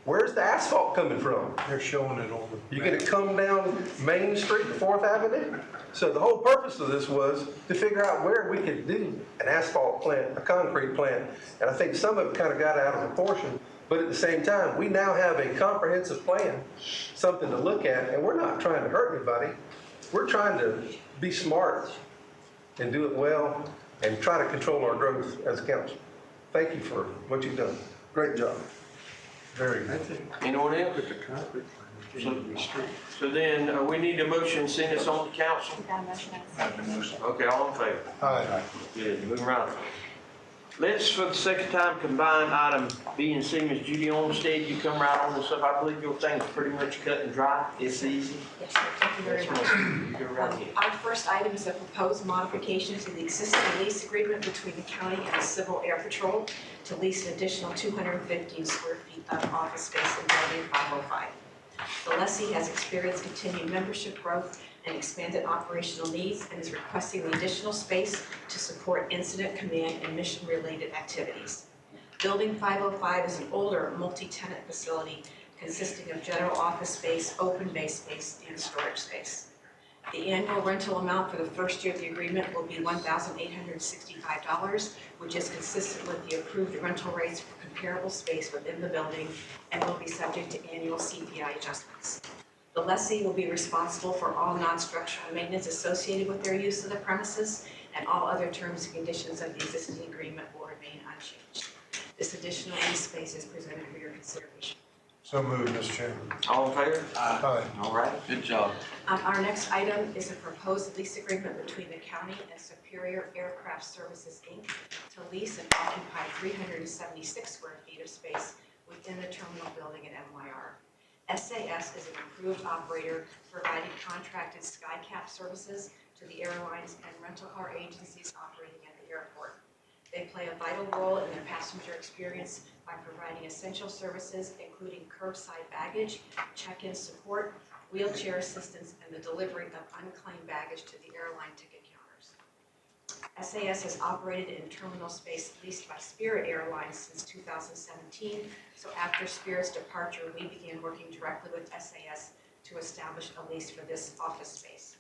Where's the asphalt coming from? They're showing it on the. You're gonna come down Main Street, 4th Avenue? So the whole purpose of this was to figure out where we could do an asphalt plant, a concrete plant. And I think some of it kind of got out of proportion, but at the same time, we now have a comprehensive plan, something to look at, and we're not trying to hurt anybody. We're trying to be smart and do it well and try to control our growth as a council. Thank you for what you've done. Great job. Very good. Anyone else? So then we need a motion to send this on to council. Okay, all in favor? Aye. Good, moving right. Let's, for the second time, combine item B and C. Ms. Judy Olmstead, you come right on this stuff. I believe your thing's pretty much cut and dry. It's easy. Yes, sir. Thank you very much. You go right ahead. Our first item is a proposed modification to the existing lease agreement between the county and the Civil Air Patrol to lease an additional 215 square feet of office space in Building 505. The lessee has experienced continued membership growth and expanded operational needs and is requesting the additional space to support incident command and mission-related activities. Building 505 is an older multi-tenant facility consisting of general office space, open bay space, and storage space. The annual rental amount for the first year of the agreement will be $1,865, which is consistent with the approved rental rates for comparable space within the building and will be subject to annual CPI adjustments. The lessee will be responsible for all non-structural maintenance associated with their use of the premises, and all other terms and conditions of the existing agreement will remain unchanged. This additional lease space is presented for your consideration. So moved, Mr. Chairman. All in favor? Aye. All right. Good job. Our next item is a proposed lease agreement between the county and Superior Aircraft Services, Inc. to lease and occupy 376 square feet of space within the terminal building at MYR. SAS is an approved operator providing contracted SkyCap services to the airlines and rental car agencies operating at the airport. They play a vital role in their passenger experience by providing essential services including curbside baggage, check-in support, wheelchair assistance, and the delivery of unclaimed baggage to the airline ticket counters. SAS has operated in terminal space leased by Spirit Airlines since 2017, so after Spirit's departure, we began working directly with SAS to establish a lease for this office space.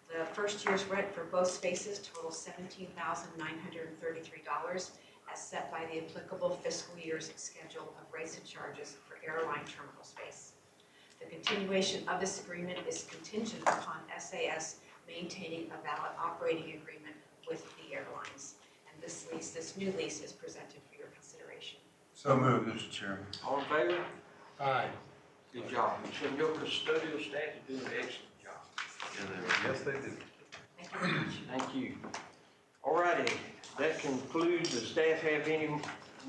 The first year's rent for both spaces totals $17,933, as set by the applicable fiscal year's schedule of rates and charges for airline terminal space. The continuation of this agreement is contingent upon SAS maintaining a valid operating agreement with the airlines. And this new lease is presented for your consideration. So moved, Mr. Chairman. All in favor? Aye. Good job. So your custodial staff is doing an excellent job. Yes, they do. Thank you very much. Thank you. All righty, that concludes. Does staff have any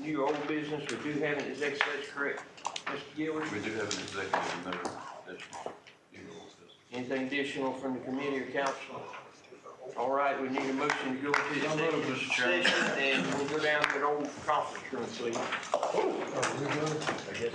new or old business? We do have an executive session, correct? Mr. Gilbert? We do have an executive, no additional. Anything additional from the committee or council? All right, we need a motion to go into executive session, and we'll go down to the old conference room, please. I guess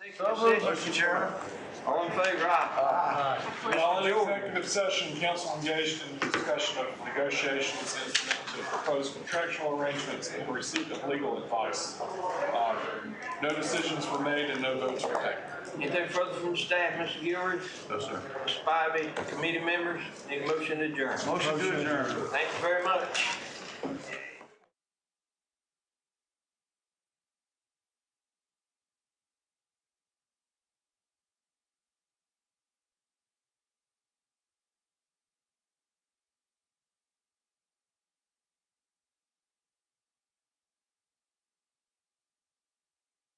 Thank you, Mr. Chairman. All in favor, aye. While in executive session, council engaged in discussion of negotiations and to propose contractual arrangements and receipt of legal advice. No decisions were made and no votes were taken. Anything further from staff, Mr. Gilroy? No, sir. Ms. Spivey, committee members, need a motion to adjourn. Motion to adjourn. Thank you very much.